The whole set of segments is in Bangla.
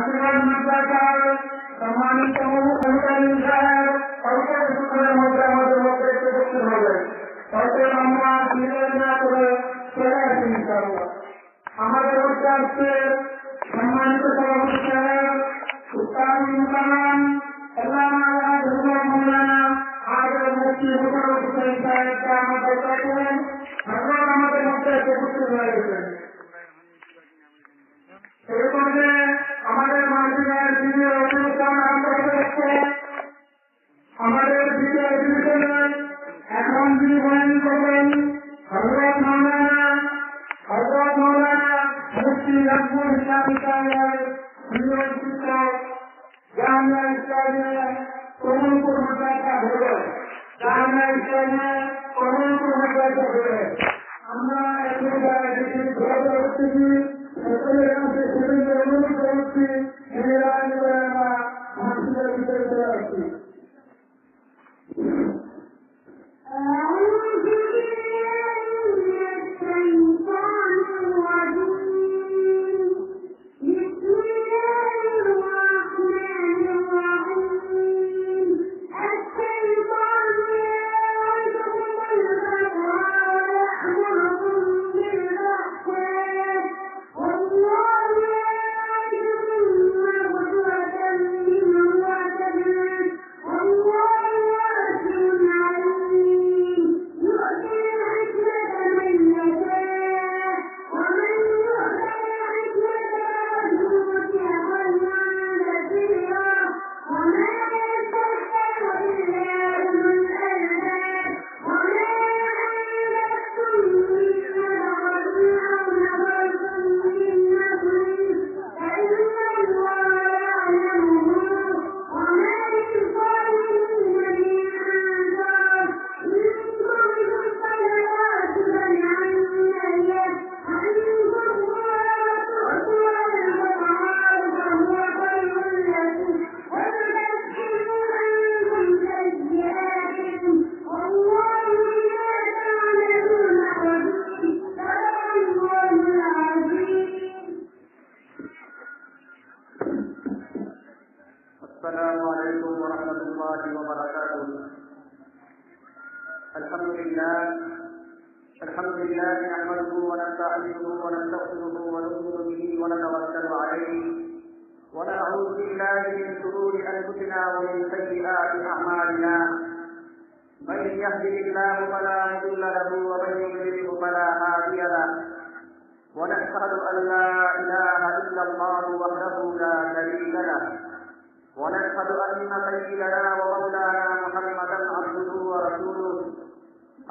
আশীর্বাদ মাদ্রাসার সম্মানিত মুখ্যমন্ত্রী সাহেব অল্প কিছুক্ষণের মধ্যে আমাদের মধ্যে উপস্থিত হবেন। হয়তো আমরা বিরোধ না করে চলে আসি ইনশাআল্লাহ। আমাদের মধ্যে আসছে সম্মানিত সভাপতি সাহেব উস্তাদ মুহতারাম আল্লামা হুজুর মাওলানা আজম মুফতি হুজুর হুসাইন সাহেবকে আমরা দরকার করেন। হযরত আমাদের মধ্যে উপস্থিত হয়ে গেছেন। এই পর্যায়ে আমাদের মাহফিলের দ্বিতীয় অধিবেশন আরম্ভ হচ্ছে। আমাদের দ্বিতীয় অধিবেশনে এখন যিনি বয়ান করবেন হযরত মাওলানা মুফতি রব্বুল ইসলামী সাহেব সিনিয়র শিক্ষক জামিয়া ইসলামিয়া কমলপুর মাদ্রাসা ভবন, জামিয়া ইসলামিয়া কমলপুর মাদ্রাসা ভবন। আমরা এখানে ঘোরাঘুরি করতেছি, সকলের কাছে সেদিনকে অনুরোধ করছি মেয়েরাজ করে আমরা মাহফিলের ভিতরে চলে আসছি। السلام عليكم ورحمة الله وبركاته. الحمد لله نحمده ونستعينه ونستغفره ونؤمن به ونتوكل عليه ونعوذ بالله من شرور أنفسنا ومن سيئات أعمالنا. من يهده الله فلا مضل له ومن يضلل فلا هادي له. ونشهد أن لا إله إلا الله وحده لا شريك له. ونشهد أن سيدنا ومولانا محمدا عبده ورسوله.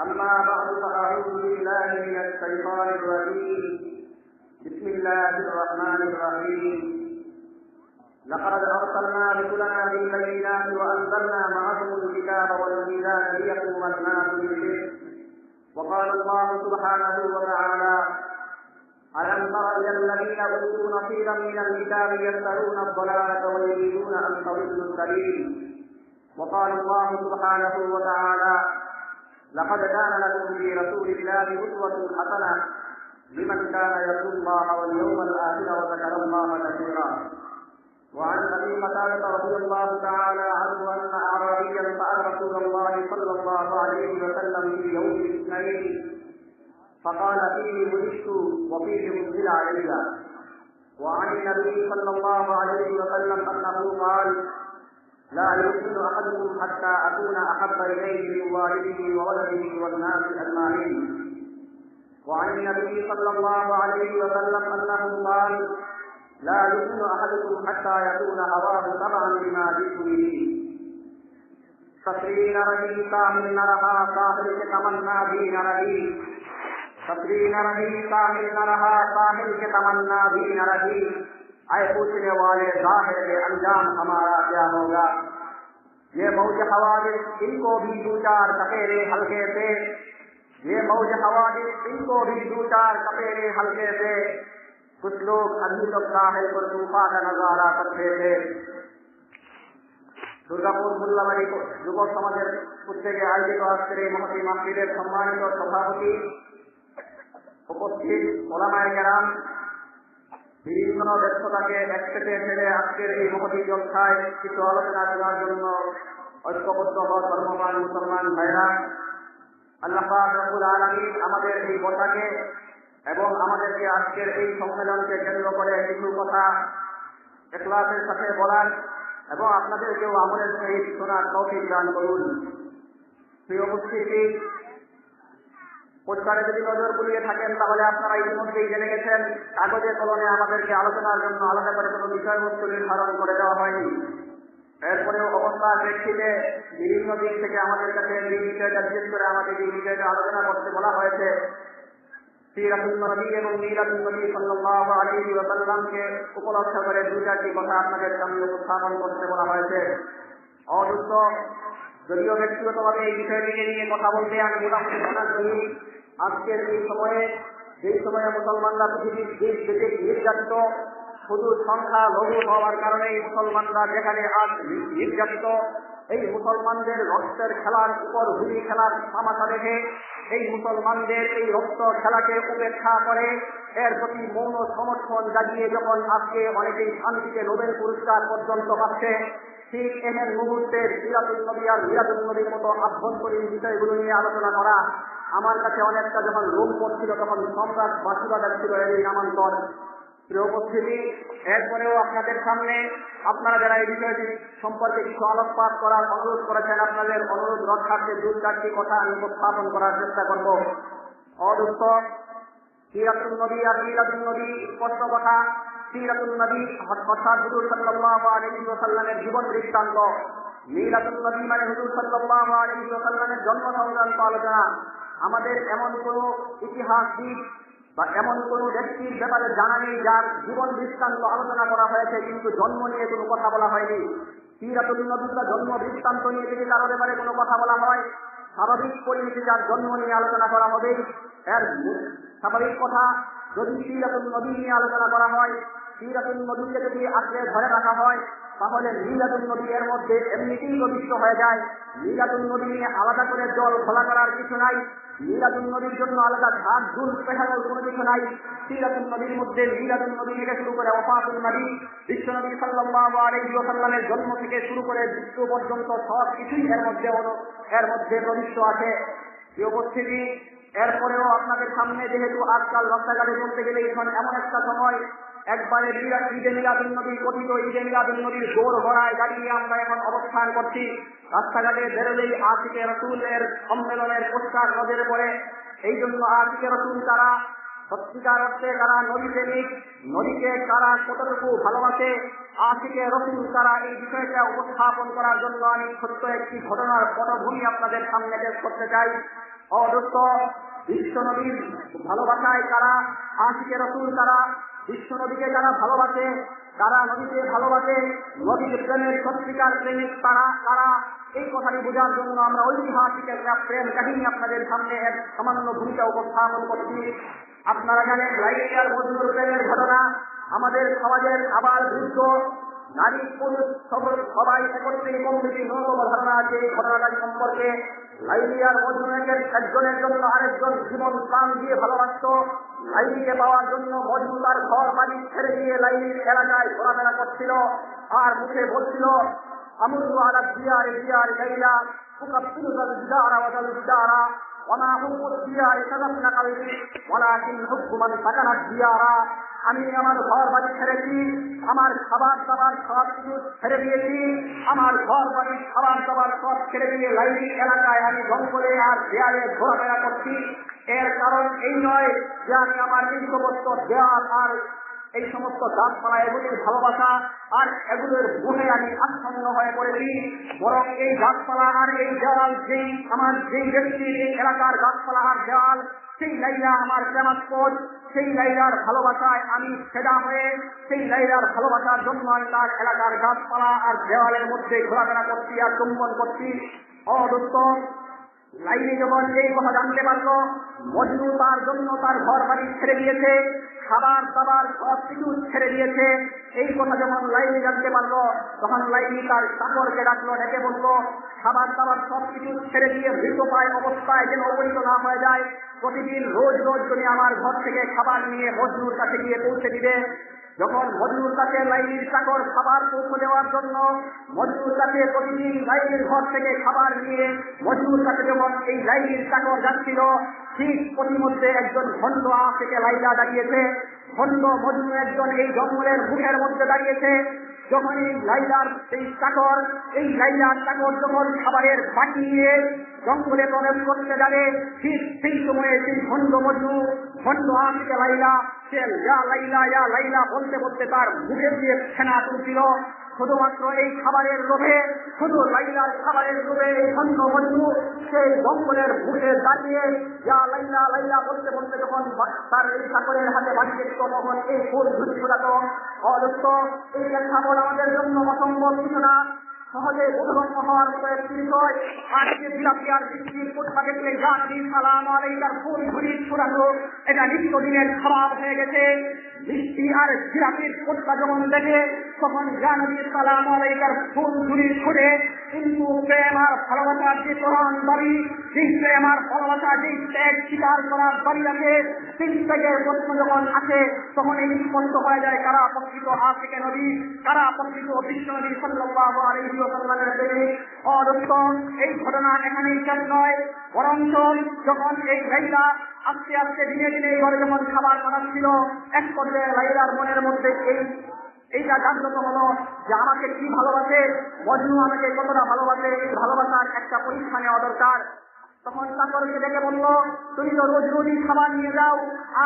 أما بعد فأعوذ بالله من الشيطان الرجيم. بسم الله الرحمن الرحيم. لقد أرسلنا رسلنا بالبينات وأنزلنا معهم الكتاب والميزان ليقوم الناس بالقسط. وقال الله سبحانه وتعالى: ألم تر إلى الذين أوتوا نصيبا من الكتاب يشترون الضلالة ويريدون أن تضلوا السبيل. وقال الله سبحانه وتعالى: لقد كان لكم في رسول الله أسوة حسنة لمن كان يرجو الله واليوم الآخر وذكر الله كثيرا. وعن أبي قتادة رضي الله تعالى عنه أن أعرابيا سأل رسول الله صلى الله عليه وسلم في يوم الاثنين فقال: فيه ولدت وفيه أنزل علي. وعن النبي صلى الله عليه وسلم أنه قال: لا يؤمن أحدكم حتى أكون أحب إليه من والده وولده والناس أجمعين. وعن النبي صلى الله عليه وسلم أنه قال: لا يؤمن أحدكم حتى يكون هواه تبعا لما جئت به. تسرين رهي كامل نرها ساحل کے تمنا بھی نہ رہی. تسرین رہی ساحل نہ رہا ساحل کے تمنا بھی نہ رہی. اے پوچھنے والے ظاہر کے انجام ہمارا کیا ہوگا. یہ موج حوادث ان کو بھی دو چار تقیرے ہلکے تھے. یہ موج حوادث ان کو بھی دو چار تقیرے ہلکے تھے. कुछ लोग अभी तक साहिल पर तूफान का नजारा करते थे। দুর্গাপুর মোল্লাবাড়ি যুব সমাজের উদ্যোগে আয়োজিত আজকের এই মহতী মাহফিলের সম্মানিত সভাপতি, উপস্থিত ওলামায়ে কেরাম, বিভিন্ন ব্যস্ততাকে একসাথে ফেলে আজকের এই মহতী জলসায় কিছু আলোচনা করার জন্য ঐক্যবদ্ধ ধর্মমান মুসলমান ভাইরা, আল্লাহ পাক রব্বুল আলামিন আমাদের এই কথাকে এবং আমাদেরকে আজকের এই সম্মেলনকে কেন্দ্র করে কিছু কথা ইখলাসের সাথে বলার এবং আপনাদেরকেও আমলের সহিত শোনার তৌফিক দান করুন। প্রিয় উপস্থিতি, পোস্টারে যদি নজর বুলিয়ে থাকেন তাহলে আপনারা ইতিমধ্যেই জেনে গেছেন কাগজে কলমে আমাদেরকে আলোচনার জন্য আলাদা করে কোনো বিষয়বস্তু নির্ধারণ করে দেওয়া হয়নি। এরপরেও অবস্থার প্রেক্ষিতে বিভিন্ন দিক থেকে আমাদের কাছে এই বিষয়টা বিশেষ করে আমাদের এই বিষয়টা আলোচনা করতে বলা হয়েছে। সিরাতুন নবী এবং মিলাদুন নবী সাল্লাল্লাহু আলাইহি ওয়া সাল্লামকে উপলক্ষ করে দুইটি কথা আপনাদের সামনে উপস্থাপন করতে বলা হয়েছে। অদূত যদিও ব্যক্তিগতভাবে এই বিষয়টিকে নিয়ে কথা বলতে আমি মোটামুটি জানা করি, আজকের এই সময়ে যেই সময়ে মুসলমানরা পৃথিবীর দেশ থেকে নির্যাতিত, শুধু সংখ্যা লঘু হওয়ার কারণে মুসলমানরা যেখানে আজ নির্যাতিত, এই মুসলমানদের রক্তের খেলার উপর হুলি খেলার তামাশা দেখে এই মুসলমানদের এই রক্ত খেলাকে উপেক্ষা করে এর প্রতি মৌন সমর্থন জাগিয়ে যখন আজকে অনেকেই শান্তিতে নোবেল পুরস্কার পর্যন্ত পাচ্ছে, ঠিক এমন মুহূর্তে সিরাতুন নবী আর মিলাদুন নবীর মতো আভ্যন্তরীণ বিষয়গুলো নিয়ে আলোচনা করা আমার কাছে অনেকটা যখন লোম পড়ছিল তখন সম্রাট বাসুরা যাচ্ছিল এই নামান্তর। প্রিয় উপস্থিতি, এরপরেও আপনাদের সামনে আপনারা যারা এই বিষয়টি সম্পর্কে কিছু আলোকপাত করার অনুরোধ করেছেন, আপনাদের অনুরোধ রক্ষার্থে দুই চারটি কথা আমি উপস্থাপন করার চেষ্টা করব। অদূত সিরাতুন নবী আর মিলাদুন নবী স্পষ্ট কথা। সিরাতুন নবী অর্থাৎ হুজুর সাল্লাল্লাহু আলাইহি ওয়াসাল্লামের জীবন বৃত্তান্ত, মিলাদুন নবী মানে হুজুর সাল্লাল্লাহু আলাইহি ওয়াসাল্লামের জন্ম সংক্রান্ত আলোচনা। আমাদের এমন কোন ইতিহাসবিদ বা এমন কোন ব্যক্তির ব্যাপারে জানা নেই যার জীবন বৃত্তান্ত আলোচনা করা হয়েছে কিন্তু জন্ম নিয়ে কোনো কথা বলা হয়নি। সিরাতুন নবী বা জন্ম বৃত্তান্ত নিয়ে যদি কারো ব্যাপারে কোনো কথা বলা হয়, স্বাভাবিক পরিণতি যার জন্ম নিয়ে আলোচনা করা হবে। এর স্বাভাবিক কথা, যদি সিরাতুন নবী নিয়ে আলোচনা করা হয়, সিরাতুন নবীকে যদি আজকে ধরে রাখা হয় তাহলে মিলাদুন নবী এর মধ্যে এমনিতেই প্রবিষ্ট হয়ে যায়। মিলাদুন নবী নিয়ে আলাদা করে জল খোলা করার কিছু নাই, মিলাদুন নবীর জন্য আলাদা ঝাঁক ঝুল পেশানোর কোনো কিছু নাই। সিরাতুন নবীর মধ্যে মিলাদুন নবী থেকে শুরু করে ওফাতুন নবী, বিশ্বনবী সাল্লাল্লাহু আলাইহি ওয়াসাল্লামের জন্ম থেকে শুরু করে মৃত্যু পর্যন্ত সব কিছুই এর মধ্যে প্রবিষ্ট আছে। এই উপস্থিতি, এরপরেও আপনাদের সামনে যেহেতু আজকাল রাস্তাঘাটে চলতে গেলে এখন এমন একটা সময় একবারে ঈদে মিলাদুন নবী কথিত ঈদে মিলাদুন নবীর জোর ভরায় দাঁড়িয়ে আমরা এখন অবস্থান করছি। রাস্তাঘাটে বেরোলেই আশিকে রাসূলের সম্মেলনের পোস্টার নজরে পড়ে। এই জন্য আশিকে রাসূল তারা সত্যিকার অর্থে তারা নবী প্রেমিক, নবীকে তারা কতটুকু ভালোবাসে, আশিকে রাসূল তারা এই বিষয়টা উপস্থাপন করার জন্য আমি ছোট্ট একটি ঘটনার পটভূমি আপনাদের সামনে পেশ করতে চাই। অদূত বিশ্বনবীর ভালোবাসায় তারা আশিকে রাসূল তারা বিশ্বনবীকে যারা ভালোবাসে, তারা নবীকে ভালোবাসে, নবীর প্রেমের সত্যিকার প্রেমিক তারা এই কথাটি বোঝার জন্য আমরা ঐতিহাসিক একটা প্রেম কাহিনী আপনাদের সামনে এক সামান্য ভূমিকা উপস্থাপন করছি। আপনারা জানেন লাইলিয়ার মজনুর প্রেমের ঘটনা আমাদের সমাজের আবার বৃদ্ধ নারী পুরুষ সবাই একত্রে কমবেশি ন্যূনতম ধারণা আছে এই ঘটনাটার সম্পর্কে। লাইলিয়ার মজনুকে একজনের জন্য আরেকজন জীবন প্রাণ দিয়ে ভালোবাসত। লাইলিকে পাওয়ার জন্য মজনু তার ঘর বাড়ি ছেড়ে দিয়ে লাইলির এলাকায় ঘোরাফেরা করছিল আর মুখে বলছিল আমরু আলা দিয়ারে দিয়ারে লাইলা উকাফিরুল দিদারা ওয়া দাল দিদারা ওয়া হুব্বুদ দিয়ারে সাদাফনা কালবি ওয়ালাকিন হুব্বু মান সাকানাত দিয়ারা। আমি আমার ঘর বাড়ি ছেড়েছি, আমার খাবার দাবার সব কিছু ছেড়ে দিয়েছি, আমার ঘর বাড়ি খাবার দাবার সব ছেড়ে দিয়ে লাইলি এলাকায় আমি জঙ্গলে আর দেয়ালে ঘোরাফেরা করছি। এর কারণ এই নয় যে আমি আমার এই সমস্ত দেয়াল আর এই সমস্ত গাছপালা এগুলির ভালোবাসা আর এগুলোর মোহে আমি আচ্ছন্ন হয়ে পড়েছি, বরং এই গাছপালা আর এই দেওয়াল যেই ব্যক্তির এই এলাকার গাছপালা আর দেওয়াল, সেই লাইলা আমার প্রেমাস্পদ, সেই লাইলার ভালোবাসায় আমি ফেদা হয়ে সেই লাইলার ভালোবাসার জন্য আমি তার এলাকার গাছপালা আর দেওয়ালের মধ্যে ঘোরাফেরা করছি আর চুম্বন করছি। অদূত লাইলি যখন এই কথা জানতে পারল মজনু তার জন্য তার ঘর বাড়ি ছেড়ে দিয়েছে, খাবার দাবার সব কিছু ছেড়ে দিয়েছে, এই কথা যখন লাইলি জানতে পারলো তখন লাইলি তার চাকরকে ডাকলো, ডেকে বললো খাবার দাবার সব কিছু ছেড়ে দিয়ে মৃতপ্রায় অবস্থায় যেন অবহিত না হয়ে যায়, প্রতিদিন রোজ রোজ যদি আমার ঘর থেকে খাবার নিয়ে মজনুর কাছে গিয়ে পৌঁছে দিবে। যখন মজনুর কাছে লাইলির চাকর খাবার পৌঁছে দেওয়ার জন্য মজনুর কাছে প্রতিদিন লাইলির ঘর থেকে খাবার নিয়ে মজনুর কাছে যখন এই লাইলির চাকর যাচ্ছিল, ঠিক প্রতিমধ্যে একজন ভণ্ড থেকে লাইলা দাঁড়িয়েছে। ভণ্ড মজনু একজন এই জঙ্গলের মুখের মধ্যে দাঁড়িয়েছে। যখন এই লাইলার চাকর যখন খাবারের বাটি নিয়ে জঙ্গলে প্রবেশ করতে যাবে, ঠিক সেই সময়ে সেই ভণ্ড থেকে লাইলা সে ইয়া লাইলা বলতে বলতে তার মুখের দিয়ে ফেনা তুলছিল। শুধুমাত্র এই খাবারের লোভে, শুধু লাইলার খাবারের লোভে এই ভণ্ড মজনু সেই জঙ্গলের মুখে দাঁড়িয়ে ইয়া লাইলা বলতে বলতে যখন তার এই চাকরের হাতে বাড়িয়ে দিত, তখন এই ফুল ঝুড়ি ছোড়াত। অদত্ত এই প্রেক্ষাপট আমাদের জন্য অসম্ভব কিছু না, সহজে বোধগম্য হওয়ার মতো একটি বিষয়। আজকে জিলাপিয়ার বৃষ্টির ফুটপাতে যা নদী সালাম আলাইকার ফুল ঝুড়ি ছোড়ানো, এটা নিত্যদিনের খাবার হয়ে গেছে। বৃষ্টি আর জিলাপির ফুটপা যখন দেখে, তখন যা নদী সালাম আলাইকার ফুল ঝুড়ি ছুড়ে। কিন্তু প্রেম আর ভালোবাসার যে প্রধান দাবি, সেই প্রেম আর ভালোবাসা যে ত্যাগ স্বীকার করার দাবি আছে, সেই ত্যাগের প্রশ্ন যখন আসে, তখন এই স্পষ্ট হয়ে যায় কারা প্রকৃত আশিকে নবী, কারা প্রকৃত বিশ্ব নবী সাল্লাল্লাহু আলাইহি ওয়াসাল্লামের প্রেমিক। অদত্ত এই ঘটনা এখানেই শেষ নয়, বরঞ্চ যখন এই লাইলা আস্তে আস্তে দিনে দিনে ঘরে যখন খাবার বানাচ্ছিল, এক পর্যায়ে লাইলার মনের মধ্যে এইটা জাগ্রত হলো যে আমাকে কি ভালোবাসে, মজনু আমাকে কতটা ভালোবাসে, এই ভালোবাসার একটা পরীক্ষা নেওয়া দরকার। তখন চাকরকে ডেকে বলল, তুমি তো রোজ রোজই খাবার নিয়ে যাও,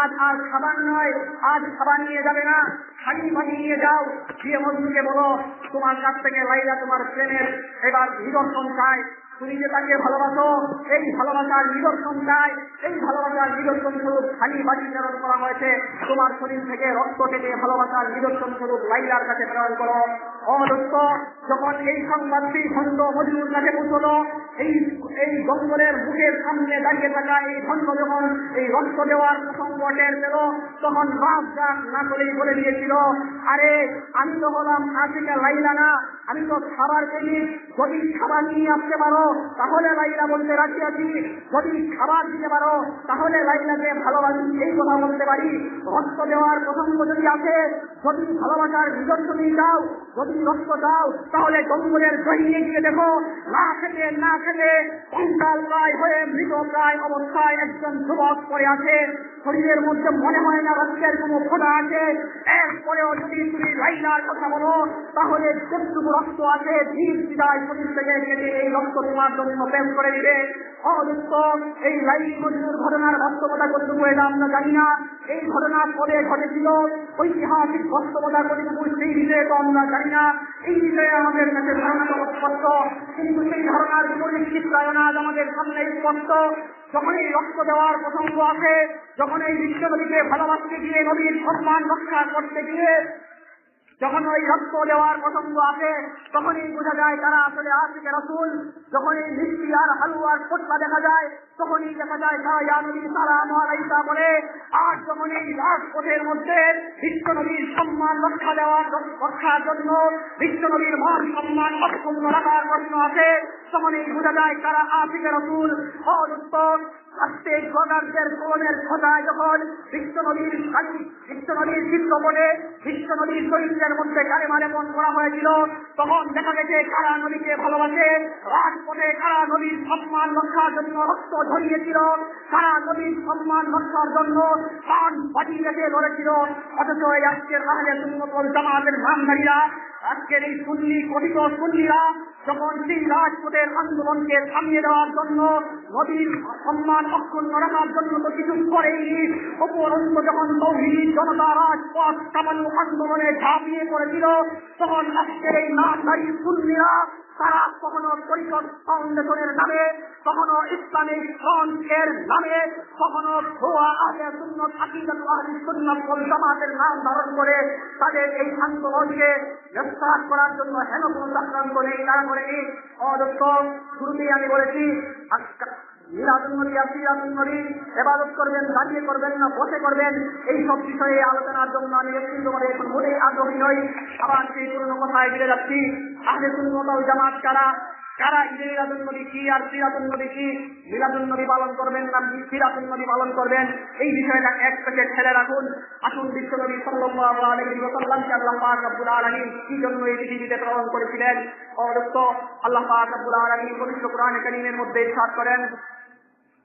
আজ আর খাবার নয়, আজ খাবার নিয়ে যাবে না, খালি পানি নিয়ে যাও। গিয়ে মজনুকে বলো, তোমার কাছ থেকে লাইলা তোমার প্রেমের এবার নিদর্শন চায়। তুমি যে তাকে ভালোবাসো, এই ভালোবাসার নিদর্শন চাই, এই ভালোবাসার নিদর্শন স্বরূপ খালি বাড়ি প্রেরণ করা হয়েছে। তোমার শরীর থেকে রক্ত থেকে ভালোবাসার নিদর্শন স্বরূপ লাইলার কাছে প্রেরণ করো। অদত্ত যখন এই সংবাদটি ভণ্ড মজনুর কাছে পৌঁছল, এই জঙ্গলের বুকের সামনে দাঁড়িয়ে থাকা এই ভণ্ড যখন এই রক্ত দেওয়ার প্রসঙ্গ টের পেল, তখন রাত না করেই বলে দিয়েছিল, আরে আমি তো হলাম আশিকা লাইলা না, আমি তো খাবার প্রেমিক। যদি খাবার নিয়ে আসতে পারো তাহলে লাইলা বলতে রাজি আছি, যদি খাবার দিতে পারো তাহলে লাইলাকে ভালোবাসি এই কথা বলতে পারি। রক্ত দেওয়ার প্রসঙ্গ যদি আছে, যদি ভালোবাসার নিদর্শন দাও, যদি রক্ত দাও, তাহলে জঙ্গলের গহিনে গিয়ে দেখো, না খেতে কঙ্কাল প্রায় হয়ে মৃত প্রায় অবস্থায় একজন যুবক পড়ে আছে। শরীরের মধ্যে মনে হয় না রক্তের কোনো ফোঁটা আছে। এরপরেও যদি তুমি লাইলার কথা বলো, তাহলে যেটুকু রক্ত আছে ধীর বিদায় শরীর থেকে কেটে এই রক্ত তোমার জন্য প্রেম করে দিবে। অদত্ত এই লাইল মজনুর ঘটনার বাস্তবতা কতটুকু এটা আমরা জানি না, এই ঘটনা পরে ঘটেছিল, ঐতিহাসিক বাস্তবতা কতটুকু সেই বিষয়ে তো আমরা জানি না। এই বিষয়ে আমাদের কাছে ধারণা স্পষ্ট, কিন্তু সেই ধারণার বিপরীত চিত্রায়ন আজ আমাদের সামনে স্পষ্ট। যখন এই রক্ত দেওয়ার প্রসঙ্গ আছে, যখন এই বিশ্বনবীকে ভালোবাসতে গিয়ে নবীর সম্মান রক্ষা করতে গিয়ে যখন ওই রক্ত দেওয়ার প্রসঙ্গ আছে, তখনই বোঝা যায় তারা আসলে আশিকে রাসূল। যখন এই মিষ্টি আর হালুয়ার ফোঁটা দেখা যায়, তখনই দেখা যায় তারা ইয়া নবী সালাম আলাইকা বলে। আর যখন এই রাজপথের মধ্যে বিশ্বনবীর সম্মান রক্ষার জন্য, বিশ্বনবীর মান সম্মান অক্ষুণ্ণ রাখার প্রশ্ন আছে, তখনই বোঝা যায় তারা আশিকে রাসূল। অদত্ত আজকে জগাতের কলমের খোঁজায় যখন বিশ্বনবীর চিত্রপটে বিশ্বনবীর শরীরের মধ্যে কালেমা লেপন করা হয়েছিল, তখন দেখা গেছে কারা নবীকে ভালোবাসে, রাজপথে কারা নবীর সম্মান রক্ষার জন্য রক্ত ঝরিয়েছিল, কারা নবীর সম্মান রক্ষার জন্য প্রাণ বাজি রেখে লড়েছিল। অথচ আজকের আহলে সুন্নাত ওয়াল জামাতের নামধারীরা, আজকের এই কথিত সুন্নিরা যখন সেই রাজপথের আন্দোলনকে থামিয়ে দেওয়ার জন্য, নবীর সম্মান অক্ষুণ্ণ রাখার জন্য তো কিছু করেইনি, উপরন্ত যখন তৌহিদি জনতা রাজপথ কামানো আন্দোলনে ঝাঁপিয়ে পড়েছিল, তখন আজকের এই নামধারী সুন্নিরা তারা কখনো পরিষদ ফাউন্ডেশনের নামে, কখনো ইসলামিক ফ্রন্টের নামে, কখনো ভুয়া আহলে সুন্নাত আকিদাতুল আহলে সুন্নাত ওয়াল জামাতের নাম ধারণ করে তাদের এই আন্দোলনকে গ্রেফতার করার জন্য হেন কোনো চক্রান্ত নেই, তারা করেনি। অদত্ত শুরুতেই আমি বলেছি, ইবাদত করবেন, দাঁড়িয়ে করবেন না বসে করবেন, এই সব বিষয়ে আলোচনার জন্য আমি ব্যক্তিগতভাবে এখন মোটেই আগ্রহী নই। আবার সেই পুরনো কথায় ফিরে যাচ্ছি, আহলে সুন্নাত ওয়াল জামাত কারা? কারা ঈদে মিলাদুন নবী কি আর সিরাতুন নবী কি, মিলাদুন নবী পালন করবেন না সিরাতুন নবী পালন করবেন, এই বিষয়টা এক পেটে ঠেলে রাখুন। আসুন বিশ্বনবী সাল্লাল্লাহু আলাইহি ওয়াসাল্লামকে আল্লাহ পাক রব্বুল আলামিন কি জন্য এই পৃথিবীতে প্রেরণ করেছিলেন। অবশ্য আল্লাহ পাক রব্বুল আলামিন পবিত্র কোরআনে কারীমের মধ্যে ইরশাদ করেন,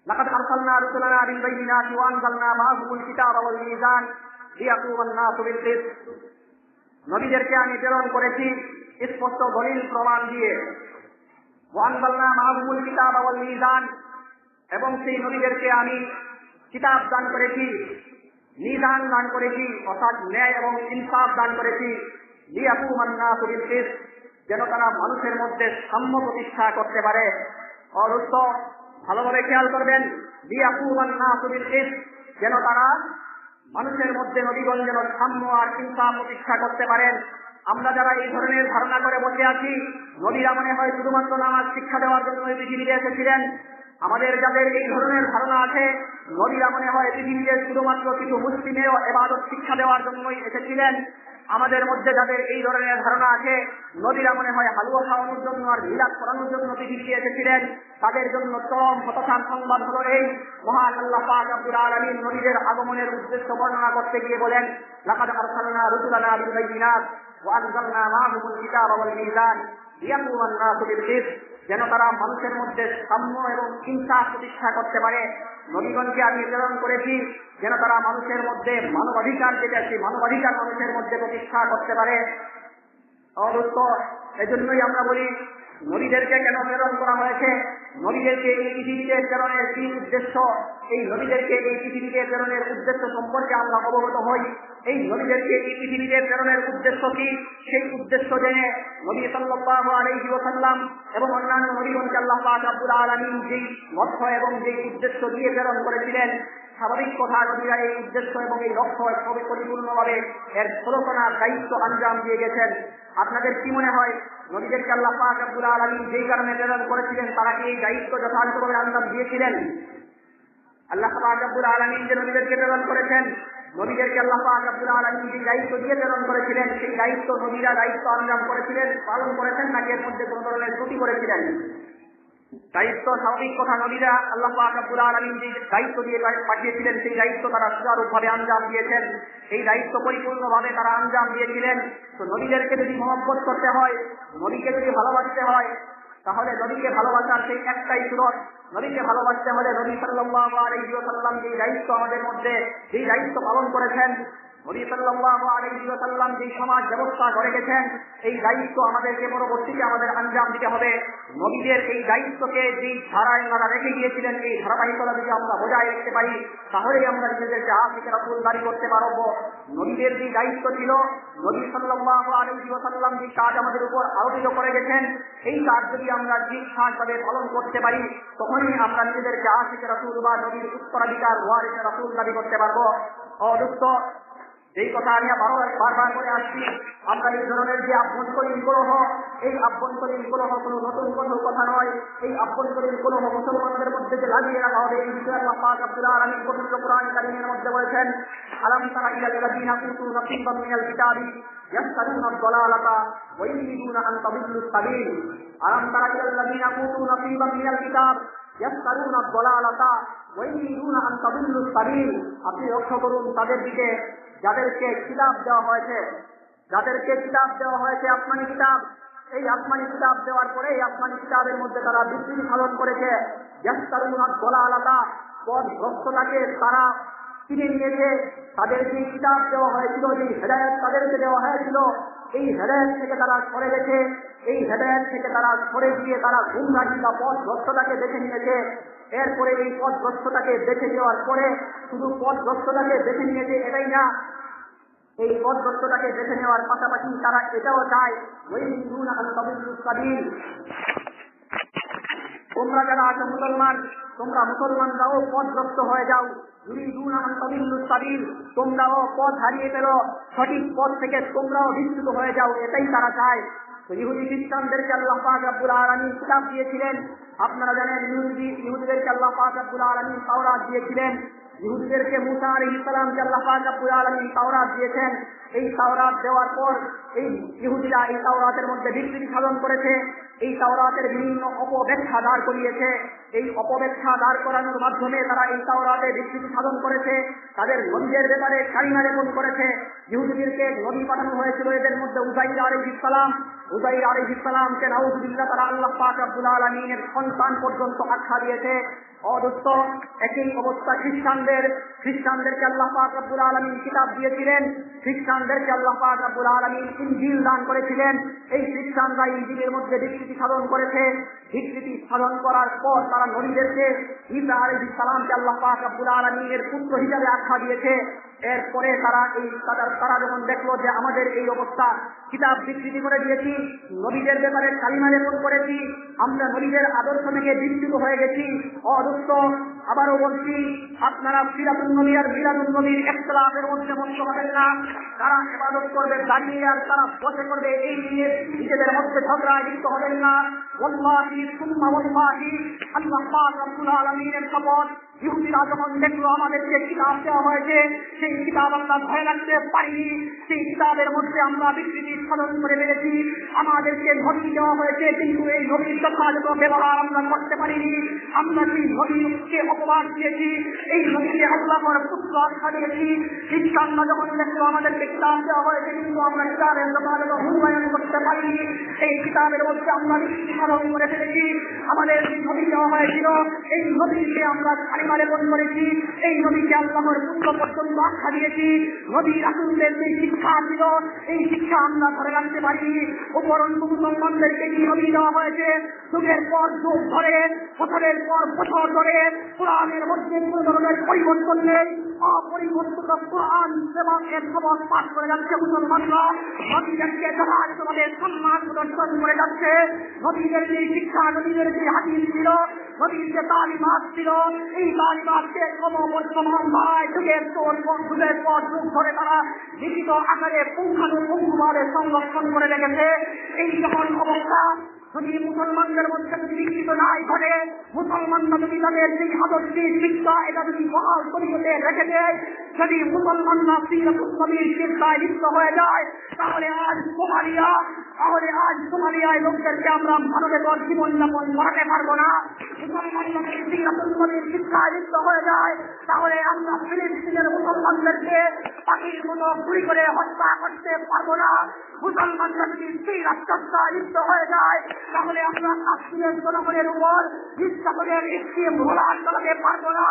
লাকাদ আরসালনা রুসুলানা বিল বাইয়িনাতি ওয়া আনজালনা মাআহুমুল কিতাবা ওয়াল মিজান লিয়াকুমান নাসু বিল কিসত। নবীদেরকে আমি প্রেরণ করেছি স্পষ্ট দলিল প্রমাণ দিয়ে। ওয়া আনজালনা মাআহুমুল কিতাবা ওয়াল মিজান, এবং সেই নবীদেরকে আমি কিতাব দান করেছি, মিজান দান করেছি, অর্থাৎ ন্যায় এবং ইনসাফ দান করেছি। লিয়াকুমান নাসু বিল কিসত, যেন তারা মানুষের মধ্যে সাম্য প্রতিষ্ঠা করতে পারে। অবশ্য ভালোভাবে খেয়াল করবেন, লিয়াকুমান নাসু বিল কিসত, যেন তারা মানুষের মধ্যে নবীগণ যেন সাম্য আর ইনসাফ প্রতিষ্ঠা করতে পারেন। আমরা যারা এই ধরনের ধারণা করে বসে আছি, নবীরা মনে হয় শুধুমাত্র নামাজ শিক্ষা দেওয়ার জন্য এই পৃথিবীতে এসেছিলেন, আমাদের যাদের এই ধরনের ধারণা আছে, নবীরা মনে হয় পৃথিবীতে শুধুমাত্র কিছু মুসলিমের ইবাদত শিক্ষা দেওয়ার জন্যই এসেছিলেন, আমাদের মধ্যে যাদের এই ধরনের ধারণা আছে, নবীরা মনে হয় হালুয়া খাওয়ানোর জন্য আর মিলাদ করানোর জন্য পৃথিবীতে এসেছিলেন, তাদের জন্য চরম হতাশার সংবাদ হলো এই, মহান আল্লাহ পাক রব্বুল আলামিন নবীদের আগমনের উদ্দেশ্য বর্ণনা করতে গিয়ে বলেন, লাকাদ আরসালনা রুসুলানা বিল বাইয়িনাত ওয়া আনজালনা মাআহুমুল কিতাবা ওয়াল মিজান লিয়াকুমান নাসু বিল কিসত, যেন তারা মানুষের মধ্যে সাম্য এবং ইনসাফ প্রতিষ্ঠা করতে পারে। নবীগণকে আমি প্রেরণ করেছি যেন তারা মানুষের মধ্যে মানবাধিকার, যেটা সেই মানবাধিকার মানুষের মধ্যে প্রতিষ্ঠা করতে পারে। অবশ্য এজন্যই আমরা বলি, নবীদেরকে কেন প্রেরণ করা হয়েছে, নবীদেরকে এই পৃথিবীতে প্রেরণের কি উদ্দেশ্য, এই নবীদেরকে এই পৃথিবীতে প্রেরণের উদ্দেশ্য সম্পর্কে আমরা অবগত হই। এই নবীদেরকে এই পৃথিবীতে প্রেরণের উদ্দেশ্য কি, সেই উদ্দেশ্য জেনে নবী সাল্লাল্লাহু আলাইহি ওয়াসাল্লাম এবং অন্যান্য নবীগণকে আল্লাহ পাক রব্বুল আলামিন যেই লক্ষ্য এবং যেই উদ্দেশ্য দিয়ে প্রেরণ করেছিলেন, স্বাভাবিক কথা নবীরা এই উদ্দেশ্য এবং এই লক্ষ্য সবই পরিপূর্ণভাবে এর ষোলখানা দায়িত্ব আঞ্জাম দিয়ে গেছেন। আপনাদের কি মনে হয়, নবীদেরকে আল্লাহ পাক রব্বুল আলামিন যেই কারণে প্রেরণ করেছিলেন, তারা কি এই দায়িত্ব যথাযথভাবে আঞ্জাম দিয়েছিলেন? আল্লাহ পাক রব্বুল আলামিন যে নবীদেরকে প্রেরণ করেছেন, নবীদেরকে আল্লাহ পাক রব্বুল আলামিন যে দায়িত্ব দিয়ে প্রেরণ করেছিলেন, সেই দায়িত্ব নবীরা দায়িত্ব আঞ্জাম করেছিলেন, পালন করেছেন, নাকি এর মধ্যে কোন ধরনের ত্রুটি করেছিলেন? দায়িত্ব স্বাভাবিক কথা, নবীরা আল্লাহ পাক রব্বুল আলামিন যে দায়িত্ব দিয়ে পাঠিয়েছিলেন, সেই দায়িত্ব তারা সুচারুভাবে আঞ্জাম দিয়েছেন, এই দায়িত্ব পরিপূর্ণভাবে তারা আঞ্জাম দিয়েছিলেন। তো নবীদেরকে যদি মহব্বত করতে হয়, নবীকে যদি ভালোবাসতে হয়, তাহলে নবীকে ভালোবাসার সেই একটাই সুরত, নবীকে ভালোবাসতে হলে নবী সাল্লাল্লাহু আলাইহি ওয়াসাল্লাম যে দায়িত্ব আমাদের মধ্যে, যেই দায়িত্ব পালন করেছেন, নবী সাল্লাল্লাহু আলাইহি ওয়াসাল্লাম যে সমাজ ব্যবস্থা করে গেছেন, এই দায়িত্ব আমাদেরকে পরবর্তীতে আমাদের আঞ্জাম দিতে হবে। নবীদের এই দায়িত্বকে যেই ধারায় তারা রেখে গিয়েছিলেন, এই ধারাবাহিকতা যদি আমরা বজায় রাখতে পারি, তাহলেই আমরা নিজেদেরকে আশিকে রাসূল দাবি করতে পারব। নবীদের যে দায়িত্ব ছিল, নবী সাল্লাল্লাহু আলাইহি ওয়াসাল্লাম যে কাজ আমাদের উপর আরোপিত করে গেছেন, এই কাজ যদি আমরা ঠিকঠাকভাবে পালন করতে পারি, তখনই আমরা নিজেদেরকে আশিকে রাসূল বা নবীর উত্তরাধিকার ওয়ারিসে রাসূল দাবি করতে পারবো। অদুক্ত এই কথা আমি বারবার করে আসছি, আমরা এই ধরনের যে আভ্যন্তরীণ কলহ, এই আভ্যন্তরীণ কলহ কোনো নতুন কোনো কথা নয়। এই আভ্যন্তরীণ কলহ মুসলমানদের মধ্যে যে লাগিয়ে রাখা হবে, এই বিষয়ে আল্লাহ পাক রব্বুল আলামিন পবিত্র কোরআন কারীমের মধ্যে বলেছেন, আলাম তারা ইলাল্লাযীনা উতু নাসীবাম মিনাল কিতাবি ইয়াসতারুনা আদ-দালালাতা ওয়া ইউরিদুনা আন তাদিল্লুস সাবিল। আলাম তারা ইলাল্লাযীনা উতু নাসীবাম মিনাল কিতাব ইয়াসতারুনা আদ-দালালাতা ওয়া ইউরিদুনা আন তাদিল্লুস সাবিল। আপনি লক্ষ্য করুন তাদের দিকে, যাদেরকে কিতাব দেওয়া হয়েছে, যাদেরকে কিতাব দেওয়া হয়েছে আসমানি কিতাব, এই আসমানি কিতাব দেওয়ার পরে এই আসমানি কিতাবের মধ্যে তারা বিবৃতি সাধন করেছে, ইয়াসতারুনা আদ-দালালাতা, পথভ্রষ্টতাকে তারা কিনে নিয়েছে। তাদের যে কিতাব দেওয়া হয়েছিল, যে হেদায়েত তাদেরকে দেওয়া হয়েছিল, এই হেদায়েত থেকে তারা সরে গেছে, এই হেদায়েত থেকে তারা সরে গিয়ে তারা গুমরাহি বা পথভ্রষ্টতাকে বেছে নিয়েছে। এরপরে এই পথভ্রষ্টতাকে বেছে নেওয়ার পরে শুধু পথভ্রষ্টতাকে বেছে নিয়েছে এটাই না, এই পথভ্রষ্টতাকে বেছে নেওয়ার পাশাপাশি তারা এটাও চায়, ওয়াইলুনা আন তাদিল্লুস সাবিল, তোমরা যারা আছো মুসলমান, তোমরা মুসলমানরাও পথভ্রষ্ট হয়ে যাও। ইউরিদুনা আন তাদিল্লুস সাবিল, তোমরাও পথ হারিয়ে ফেলো, সঠিক পথ থেকে তোমরাও বিচ্যুত হয়ে যাও, এটাই তারা চায়। তো ইহুদি খ্রিস্টানদেরকে আল্লাহ পাক রব্বুল আলামিন কিতাব দিয়েছিলেন, আপনারা জানেন ইহুদিদেরকে আল্লাহ পাক রব্বুল আলামিন তাওরাত দিয়েছিলেন। ইহুদিদেরকে মুসা আলাইহিস সালামকে আল্লাহ পাক রব্বুল আলামিন তাওরাত দিয়েছেন। এই তাওরাত দেওয়ার পর এই ইহুদিরা এই তাওরাতের মধ্যে বিকৃতি সাধন করেছে, এই তাওরাতের বিভিন্ন অপব্যাখ্যা দাঁড় করিয়েছে। এই অপব্যাখ্যা দাঁড় করানোর মাধ্যমে তারা এই তাওরাতে বিকৃতি সাধন করেছে, তাদের নবীদের ব্যাপারে কালিমা লেপন করেছে। ইহুদিদেরকে নবী পাঠানো হয়েছিল, এদের মধ্যে উযাইর আলাইহিস সালাম। উযাইর আলাইহিস সালামকে নাউযুবিল্লাহ তারা আল্লাহ পাক রব্বুল আলামিনের সন্তান পর্যন্ত আখ্যা দিয়েছে। অদুষ্ট একই অবস্থা খ্রিস্টানদেরকে আল্লাহ পাক রব্বুল আলামিন কিতাব দিয়েছিলেন, খ্রিস্টানদেরকে আল্লাহ পাক রব্বুল আলামিন ইনজিল দান করেছিলেন। এই খ্রিস্টানরা ইনজিলের মধ্যে বিকৃতি সাধন করেছে। বিকৃতি সাধন করার পর তারা নবীদেরকে ঈসা আলাইহিস সালামকে আল্লাহ পাক রব্বুল আলামিনের পুত্র হিসেবে আখ্যা দিয়েছে। এরপরে তারা যখন দেখলো যে আমাদের এই অবস্থা, কিতাব বিকৃতি করে দিয়েছি, নবীদের ব্যাপারে কালিমা লেপন করেছি, আমরা নবীদের আদর্শ থেকে বিচ্যুত হয়ে গেছি। অদুষ্ট আবারও বলছি, আপনারা সিরাতুন নবী আর মিলাদুন নবীর ইখতিলাফের মধ্যে মত হবেন না। তারা ইবাদত করবে দাঁড়িয়ে আর তারা বসে করবে, এই নিয়ে নিজেদের মধ্যে ঝগড়ায় লিপ্ত হবেন না। ওয়াল্লাহি সুম্মা ওয়াল্লাহি, আল্লাহ পাক রব্বুল আলামিনের শপথ, ইহুদিরা যখন দেখলো আমাদেরকে কিতাব দেওয়া হয়েছে, সেই কিতাব আমরা ধরে রাখতে পারিনি, সেই কিতাবের মধ্যে আমরা বিকৃতি সাধন করে ফেলেছি। আমাদেরকে নবী দেওয়া হয়েছে, কিন্তু এই নবীর যথাযথ ব্যবহার আমরা করতে পারিনি। আমরা সেই নবীকে অপবাদ দিয়েছি, এই নবীকে আল্লাহর পুত্র আখ্যা দিয়েছি। খ্রিস্টানরা যখন দেখলো আমাদেরকে কিতাব দেওয়া হয়েছে, কিন্তু আমরা কিতাবের যথাযথ মূল্যায়ন করতে পারিনি, এই কিতাবের মধ্যে আমরা বিকৃতি সাধন করে ফেলেছি। আমাদের নবী দেওয়া হয়েছিল, এই নবীকে আমরা কালিমা লেপন করেছি, এই নবীকে আল্লাহর পুত্র পর্যন্ত আখ্যা দিয়েছি। নবী রাসূলদের যে শিক্ষা ছিল, এই শিক্ষা আমরা ধরে রাখতে পারিনি। উপরন্তু মুসলমানদেরকে কি নবী দেওয়া হয়েছে, যুগের পর যুগ ধরে, বছরের পর বছর ধরে কোরআনের মধ্যে কোন ধরনের পরিবর্তন নেই, অপরিবর্তিত কোরআন এবং এর সবক পাঠ করে যাচ্ছে মুসলমানরা। নবীদেরকে যথাযথভাবে সম্মান প্রদর্শন করে যাচ্ছে। নবীদের যে শিক্ষা, নবীদের যে হাদিস ছিল, নবীর যে তালিমাত ছিল, এই তালিমাতকে ক্রমবর্ধমান ভাই যুগের পর যুগ ধরে তারা লিখিত আকারে পুঙ্খানুপুঙ্খভাবে সংরক্ষণ করে রেখেছে। এই যখন অবস্থা, যদি মুসলমানদের মধ্যে যদি বিকৃত নাই ঘটে, মুসলমানরা যদি তাদের সেই আদর্শের শিক্ষা এটা যদি বহাল পরিবর্তে রেখে দেয়, যদি মুসলমানরা সিরাতুন নবীর শিক্ষায় লিপ্ত হয়ে যায়, তাহলে আজ সোমালিয়ায় লোকদেরকে আমরা মানবেতর জীবনযাপন করাতে পারবো না। মুসলমানরা যদি সিরাতুন নবীর শিক্ষায় লিপ্ত হয়ে যায়, তাহলে আমরা ফিলিস্তিনের মুসলমানদেরকে পাখির মতো গুলি করে হত্যা করতে পারবো না। মুসলমানরা যদি সিরাত চর্চায় লিপ্ত হয়ে যায়, তাহলে আমরা কাশ্মীরের জনগণের উপর ইসলামের স্কিম রোলার চালাতে পারবো না।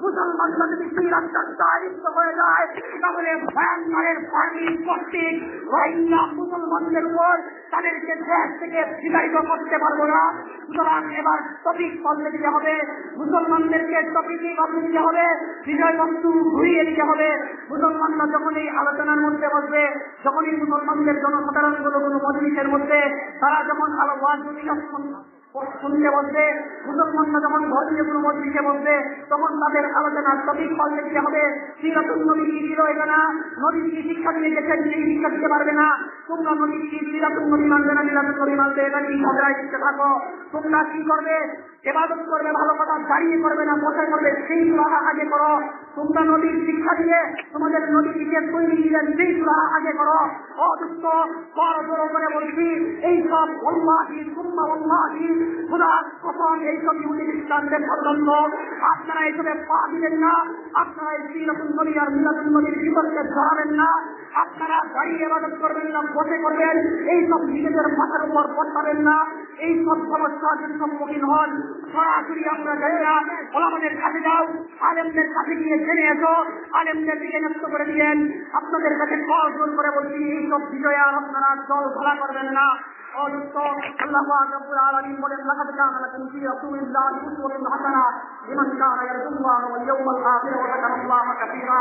মুসলমানরা যদি সিরাত চর্চায় লিপ্ত হয়ে যায়, তাহলে ভয়ানকের ফার্মিং কর্তৃক রোহিঙ্গা মুসলমানদের উপর তাদেরকে দেশ থেকে বিতাড়িত করতে পারবো না। সুতরাং এবার টপিক বদলে দিতে হবে, মুসলমানদেরকে টপিকই বদলে দিতে হবে, বিষয়বস্তু ঘুরিয়ে দিতে হবে। মুসলমানরা যখন এই আলোচনার মধ্যে বসবে, যখনই মুসলমানদের জনসাধারণগুলো কোনো মজলিসের মধ্যে তারা যখন শুনতে বসবে, মুসলমানরা যখন ধর্মীয় কোনো মজলিসে বসবে, তখন তাদের আলোচনার টপিক পাল্টে দিতে হবে। সিরাতুন নবী কি ছিল এটা না, নবী কি শিক্ষা দিয়ে গেছেন সেই শিক্ষা দিতে পারবে না। তোমরা নবী কি সিরাতুন নবী মানবে না, মিলাদুন নবী মানবে, এটা কি ঝগড়ায় দিতে থাকো। তোমরা কি করবে, ইবাদত করবে, ভালো কথা দাঁড়িয়ে করবে না বসে করবে, সেই সুরাহা আগে করো। তোমরা নবীর শিক্ষা দিয়ে তোমাদের নবীকে তৈরি দিলেন, সেই সুরাহা আগে করো। অদুষ্ট বড় বড় করে বলছি, এই সব ওয়াল্লাহি সুম্মা ওয়াল্লাহি, খোদার কসম, এইসব ইহুদি খ্রিস্টানদের ষড়যন্ত্র। আপনারা এইসবে পা দিবেন না, আপনারা এই সিরাতুন নবী আর মিলাদুন নবীর বিপক্ষে জড়াবেন না। আপনারা দাঁড়িয়ে ইবাদত করবেন না, বসে করবেন, এইসব নিজেদের মাথার উপর বসাবেন না। এই সব সমস্যার সম্মুখীন হন, সরাসরি আমরা যাই না, ওলামাদের কাছে যাও, আলেমদের কাছে গিয়ে জেনে এসো, আলেমদের দিকে নষ্ট করে দিলেন। আপনাদের কাছে জোর করে বলছি, এইসব বিষয়ে আর আপনারা জল ঘোলা করবেন না। আল্লাহ রাব্বুল আলামিন বলেন, লাকাদ কানা লাকুম ফী রাসূলিল্লাহি উসওয়াতুন হাসানাহ লিমান কানা ইয়ারজুল্লাহ ওয়াল ইয়াওমাল আখির ওয়া যাকারাল্লাহা কাসীরা।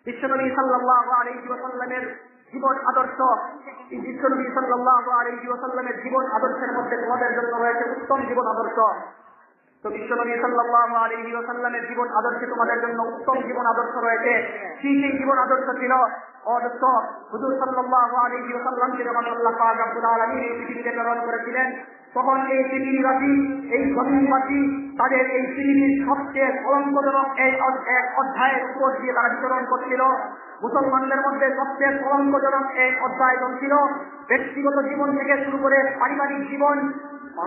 বিশ্বনবী সাল্লাল্লাহু আলাইহি ওয়াসাল্লামের জীবন আদর্শ, এই বিশ্বনবী সাল্লাল্লাহু আলাইহি ওয়াসাল্লামের জীবন আদর্শের মধ্যে তোমাদের জন্য রয়েছে উত্তম জীবন আদর্শ। তো বিশ্বনবী সাল্লাল্লাহু আলাইহি ওয়াসাল্লামের জীবন আদর্শে তোমাদের জন্য উত্তম জীবন আদর্শ রয়েছে। কি সেই জীবন আদর্শ ছিল? অদর্শ হুজুর সাল্লাল্লাহু আলাইহি ওয়াসাল্লামকে যখন আল্লাহ পাক রব্বুল আলামিন এই পৃথিবীতে প্রেরণ করেছিলেন, তখন এই পৃথিবীবাসী, এই জমিনবাসী তাদের এই পৃথিবীর সবচেয়ে কলঙ্কজনক এক অধ্যায়ের উপর দিয়ে তারা বিচরণ করছিল। মুসলমানদের মধ্যে সবচেয়ে কলঙ্কজনক এক অধ্যায় ছিল ব্যক্তিগত জীবন থেকে শুরু করে পারিবারিক জীবন,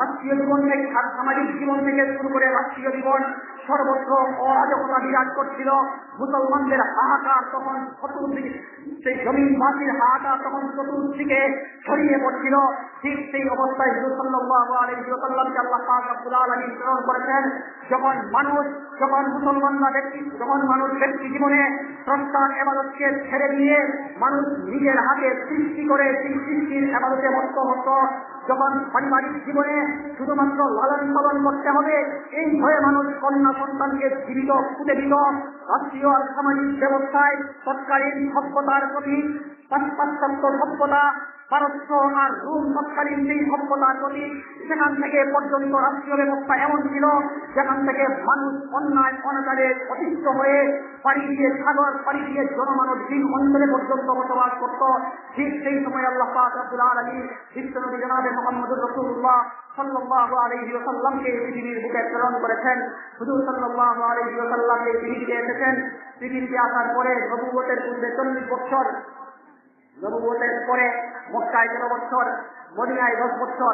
রাষ্ট্রীয় জীবন থেকে সামাজিক জীবন থেকে শুরু করে রাষ্ট্রীয় জীবন, সর্বত্র অরাজকতা বিরাজ করছিল। মুসলমানদের হাহাকার তখন চতুর্দিকে, সেই জমিনবাসীর হাহাকার তখন চতুর্দিকে ছড়িয়ে পড়ছিল। ঠিক সেই অবস্থায় হুজুর সাল্লাল্লাহু আলাইহি ওয়াসাল্লামকে আল্লাহ পাক রব্বুল আলামিন প্রেরণ করেছেন। যখন মানুষ ব্যক্তি জীবনে স্রষ্টার ইবাদতকে ছেড়ে দিয়ে মানুষ নিজের হাতে সৃষ্টি করে সেই সৃষ্টির ইবাদতে মত্ত হতো, যখন পারিবারিক জীবনে শুধুমাত্র লালন পালন করতে হবে এই ভয়ে মানুষ কন্যা সন্তানকে জীবিত পুঁতে দিল, রাষ্ট্রীয় আর সামাজিক ব্যবস্থায় তৎকালীন সভ্যতার প্রতি পাশ্চাত্য সভ্যতা, পারস্য আর রোম তৎকালীন সেই সভ্যতার প্রতি, সেখান থেকে পর্যন্ত রাষ্ট্রীয় ব্যবস্থা এমন ছিল যেখান থেকে মানুষ অন্যায় অনাচারে অতিষ্ঠ হয়ে পাড়ি দিয়ে সাগর পাড়ি দিয়ে জনমানবহীন অঞ্চলে পর্যন্ত বসবাস করত। ঠিক সেই সময় আল্লাহ পাক রব্বুল আলামিন বিশ্বনবী জনাবে মুহাম্মদুর রাসূলুল্লাহ সাল্লাল্লাহু আলাইহি ওয়াসাল্লামকে পৃথিবীর বুকে প্রেরণ করেছেন। হুজুর সাল্লাল্লাহু আলাইহি ওয়াসাল্লাম এই পৃথিবীতে এসেছেন। পৃথিবীতে আসার পরে নবুয়তের পূর্বে 40 বছর, নবুয়তের পরে মক্কায় 13 বছর, মদিনায় 10 বছর,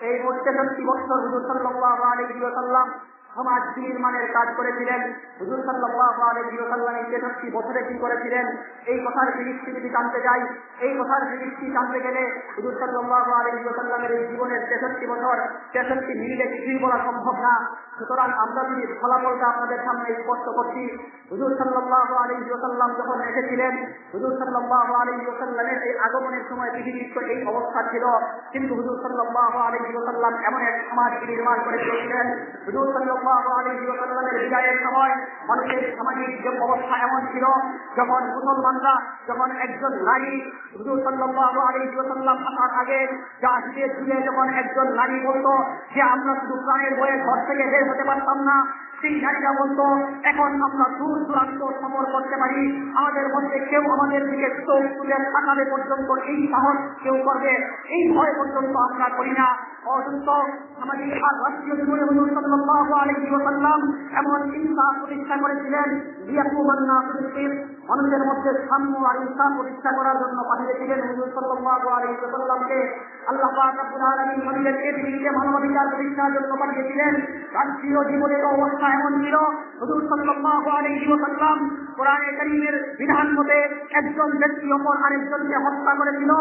এই মোট 63 বছর হুজুর সাল্লাল্লাহু আলাইহি ওয়াসাল্লাম সমাজ নির্মাণের কাজ করেছিলেন। হুজুর সাল্লাল্লাহু আলাইহি ওয়াসাল্লাম এই 63 বছরে কি করেছিলেন এই কথার ফিরিস্তি যদি জানতে যাই, এই কথার ফিরিস্তি জানতে গেলে হুজুর সাল্লাল্লাহু আলাইহি ওয়াসাল্লামের এই জীবনের 63 বছর 63 মিনিটে কিছুই বলা সম্ভব না। সুতরাং আমরা যদি ফলাফলটা আপনাদের সামনে স্পষ্ট করছি, হুজুর সাল্লাল্লাহু আলাইহি ওয়াসাল্লাম যখন এসেছিলেন, হুজুর সাল্লাল্লাহু আলাইহি ওয়াসাল্লামের এই আগমনের সময় পৃথিবীর তো এই অবস্থা ছিল, কিন্তু হুজুর সাল্লাল্লাহু আলাইহি ওয়াসাল্লাম এমন এক সমাজ নির্মাণ করে দিয়েছিলেন। হুজুর সাল্লাল্লাহু আলাইহি ওয়াসাল্লামের বিদায়ের সময় মানুষের সামাজিক যে অবস্থা এমন ছিল, যখন মুসলমানরা, যখন একজন নারী হুজুর সাল্লাল্লাহু আলাইহি ওয়াসাল্লাম আসার আগে জাহিলিয়াত যুগে যখন একজন নারী বলতো যে আমরা শুধু প্রাণের ভয়ে ঘর থেকে বের হতে পারতাম না, সেই নারীরা বলতো এখন আমরা দূর দূরান্ত সফর করতে পারি, আমাদের মধ্যে কেউ আমাদের দিকে চোখ তুলে তাকাবে পর্যন্ত এই সাহস কেউ করবে, এই ভয় পর্যন্ত আমরা করি না। অথচ আমাদের আর রাষ্ট্রীয় জীবনে হুজুর সাল্লাল্লাহু আলাইহি ওয়াসাল্লাম এমন চিন্তা প্রতিষ্ঠা করেছিলেন, লিয়াকুমান নাসু বিল কিসত, মানুষের মধ্যে সাম্য আর ইনসাফ প্রতিষ্ঠা করার জন্য পাঠিয়েছিলেন হুজুর সাল্লাল্লাহু আলাইহি ওয়াসাল্লামকে। আল্লাহ পাক রব্বুল আলামিন মানুষেরকে পৃথিবীতে মানবাধিকার প্রতিষ্ঠার জন্য পাঠিয়েছিলেন। রাষ্ট্রীয় জীবনের অবস্থা এমন ছিল, হুজুর সাল্লাল্লাহু আলাইহি ওয়াসাল্লাম কোরআনে কারীমের বিধান মতে একজন ব্যক্তি অপর আরেকজনকে হত্যা করেছিল।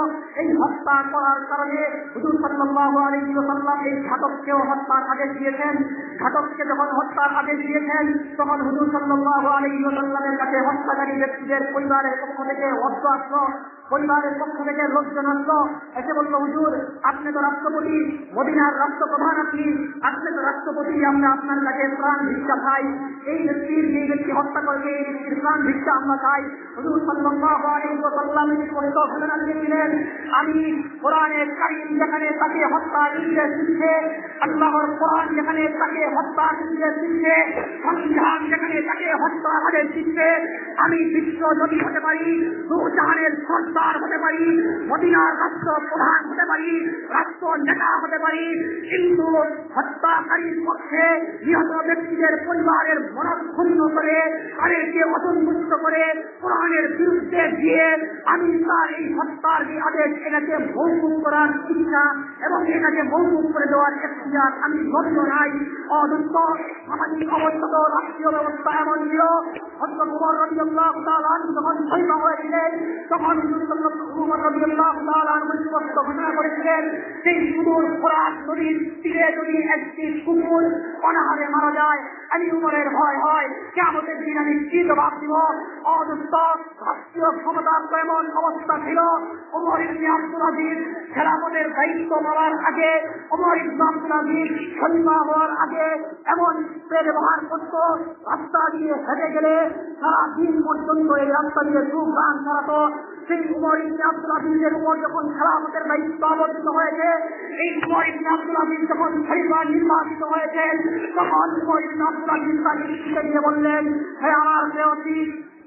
এই হত্যা করার কারণে হুজুর সাল্লাল্লাহু আলাইহি ওয়াসাল্লাম এই ঘাতককেও হত্যার আদেশ দিয়েছেন। ঘাতককে যখন হত্যার আদেশ দিয়েছেন তখন হুজুর সাল্লাল্লাহু আলাইহি ওয়াসাল্লামের কাছে হত্যাকারী ব্যক্তিদের পরিবারের পক্ষ থেকে অর্থ আসলো, পরিবারের পক্ষ থেকে লোকজন আসলো, এসে বলল হুজুর আপনি তো রাষ্ট্রপতি, মদিনার রাষ্ট্রপ্রধান আপনি তো রাষ্ট্রপতি, আমরা আপনার কাছে প্রাণ ভিক্ষা চাই, এই ব্যক্তি হত্যা করবে এই ব্যক্তির প্রাণ ভিক্ষা আমরা চাই। হুজুর সাল্লাল্লাহু আলাইহি ওয়াসাল্লাম স্পষ্ট ঘোষণা দিয়েছিলেন, আমি কোরআনে কারীম যেখানে তাকে হত্যার নির্দেশ দিচ্ছে, আল্লাহর কোরআন যেখানে তাকে হত্যার নির্দেশ দিচ্ছে, সংবিধান যেখানে তাকে হত্যার আদেশ দিচ্ছে, আমি বিশ্ব নবী হতে পারি, নূরজাহানের সর্দার হতে পারি, মদিনার রাষ্ট্র প্রধান হতে পারি, রাষ্ট্র নেতা হতে পারি, কিন্তু হত্যাকারীর পক্ষে নিহত ব্যক্তিদের পরিবারের মনন ক্ষুণ্ণ করে তাদেরকে অসন্তুষ্ট করে কোরআনের বিরুদ্ধে দিয়ে আমি তার এই হত্যার যে আদেশ এটাকে মৌকুফ করার ইচ্ছা এবং এটাকে মৌকুফ করে দেওয়ার এখতিয়ার আমি গণ্য নাই। অদন্ত সামাজিক অবস্থা রাষ্ট্রীয় ব্যবস্থা এমন ছিল, হযরত ওমর রাদিয়াল্লাহু তাআলা যখন খলিফা হয়েছিলেন তখন ওমর রাদিয়াল্লাহু তাআলা স্পষ্ট ঘোষণা করেছিলেন, সেই সুদূর ফোরাত নদীর তীরে যদি একটি কুকুর অনাহারে মারা যায় আমি উমরের ভয় হয় কিয়ামতের দিন আমি কি জবাব দিব। অদন্ত রাষ্ট্রীয় ক্ষমতার এমন অবস্থা ছিল, ওমর ইবনে আব্দুল আজিজ খেলাফতের দায়িত্ব নেওয়ার আগে, ওমর ইবনে আব্দুল আজিজ খলিফা হওয়ার আগে এমন ব্যবহার করত, রাস্তা দিয়ে হেঁটে গেলে সারা দিন পর্যন্ত এই রাস্তা দিয়ে গান ছড়াতো। সেই উমর ইবনে আব্দুল আজিজের উপর যখন খেলাফতের দায়িত্ব আবর্তিত হয়েছে, এই উমর ইবনে আব্দুল আজিজ যখন খলিফা নির্বাচিত হয়েছেন তখন উমর ইবনে আব্দুল আজিজ তাকে দিয়ে বললেন, হে আমার প্রেয়সী,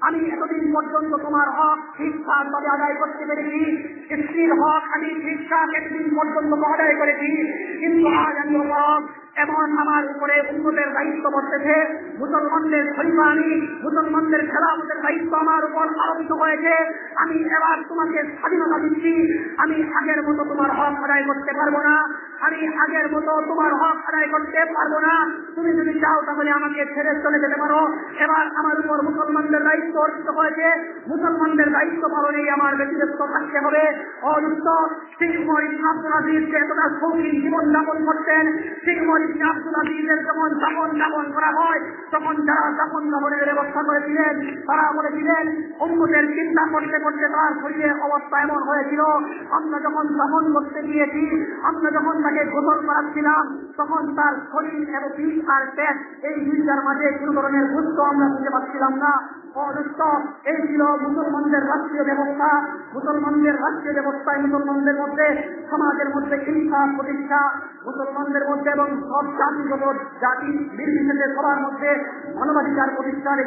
আমি এতদিন পর্যন্ত তোমার হক ঠিকঠাকভাবে আদায় করতে পেরেছি, স্ত্রীর হক আমি ঠিকঠাক এতদিন পর্যন্ত আদায় করেছি, কিন্তু আজ আমি অপরাধ এমন আমার উপরে উম্মতের দায়িত্ব বর্তেছে, মুসলমানদের খলিফা আমি, মুসলমানদের খেলাফতের দায়িত্ব আমার উপর আরোপিত হয়েছে। আমি এবার তোমাকে স্বাধীনতা দিচ্ছি, আমি আগের মতো তোমার হক আদায় করতে পারবো না, আমি আগের মতো তোমার হক আদায় করতে পারবো না। তুমি যদি চাও তাহলে আমাকে ছেড়ে চলে যেতে পারো। এবার আমার উপর মুসলমানদের দায়িত্ব অর্পিত হয়েছে, মুসলমানদের দায়িত্ব পালনেই আমার ব্যক্তিত্ব থাকতে হবে। অযুক্ত শেখ উমর ইবনে আব্দুল আজিজ এতটা শৌখিন জীবনযাপন করতেন, শেখ উমর ইবনে আব্দুল আজিজের যখন দাফন করা হয় তখন যারা দাফনের ব্যবস্থা করেছিলেন তারা বলেছিলেন উম্মতের চিন্তা করতে করতে তার শরীরের অবস্থা এমন হয়েছিল, আমরা যখন দাফন করতে গিয়েছি, আমরা যখন তাকে গোসল করাচ্ছিলাম তখন তার শরীর এবং পিঠ আর পেট এই দুইটার মাঝে কোন ধরনের গুরুত্ব আমরা বুঝতে পারছিলাম না। অযুক্ত এই ছিল মুসলমানদের রাষ্ট্রীয় ব্যবস্থা। মুসলমানদের রাষ্ট্রীয় ব্যবস্থায় মুসলমানদের মধ্যে, সমাজের মধ্যে হিংসা প্রতিষ্ঠা, মুসলমানদের মধ্যে এবং সব জাতি নির্বিশেষে সবার মধ্যে মানবাধিকার প্রতিষ্ঠার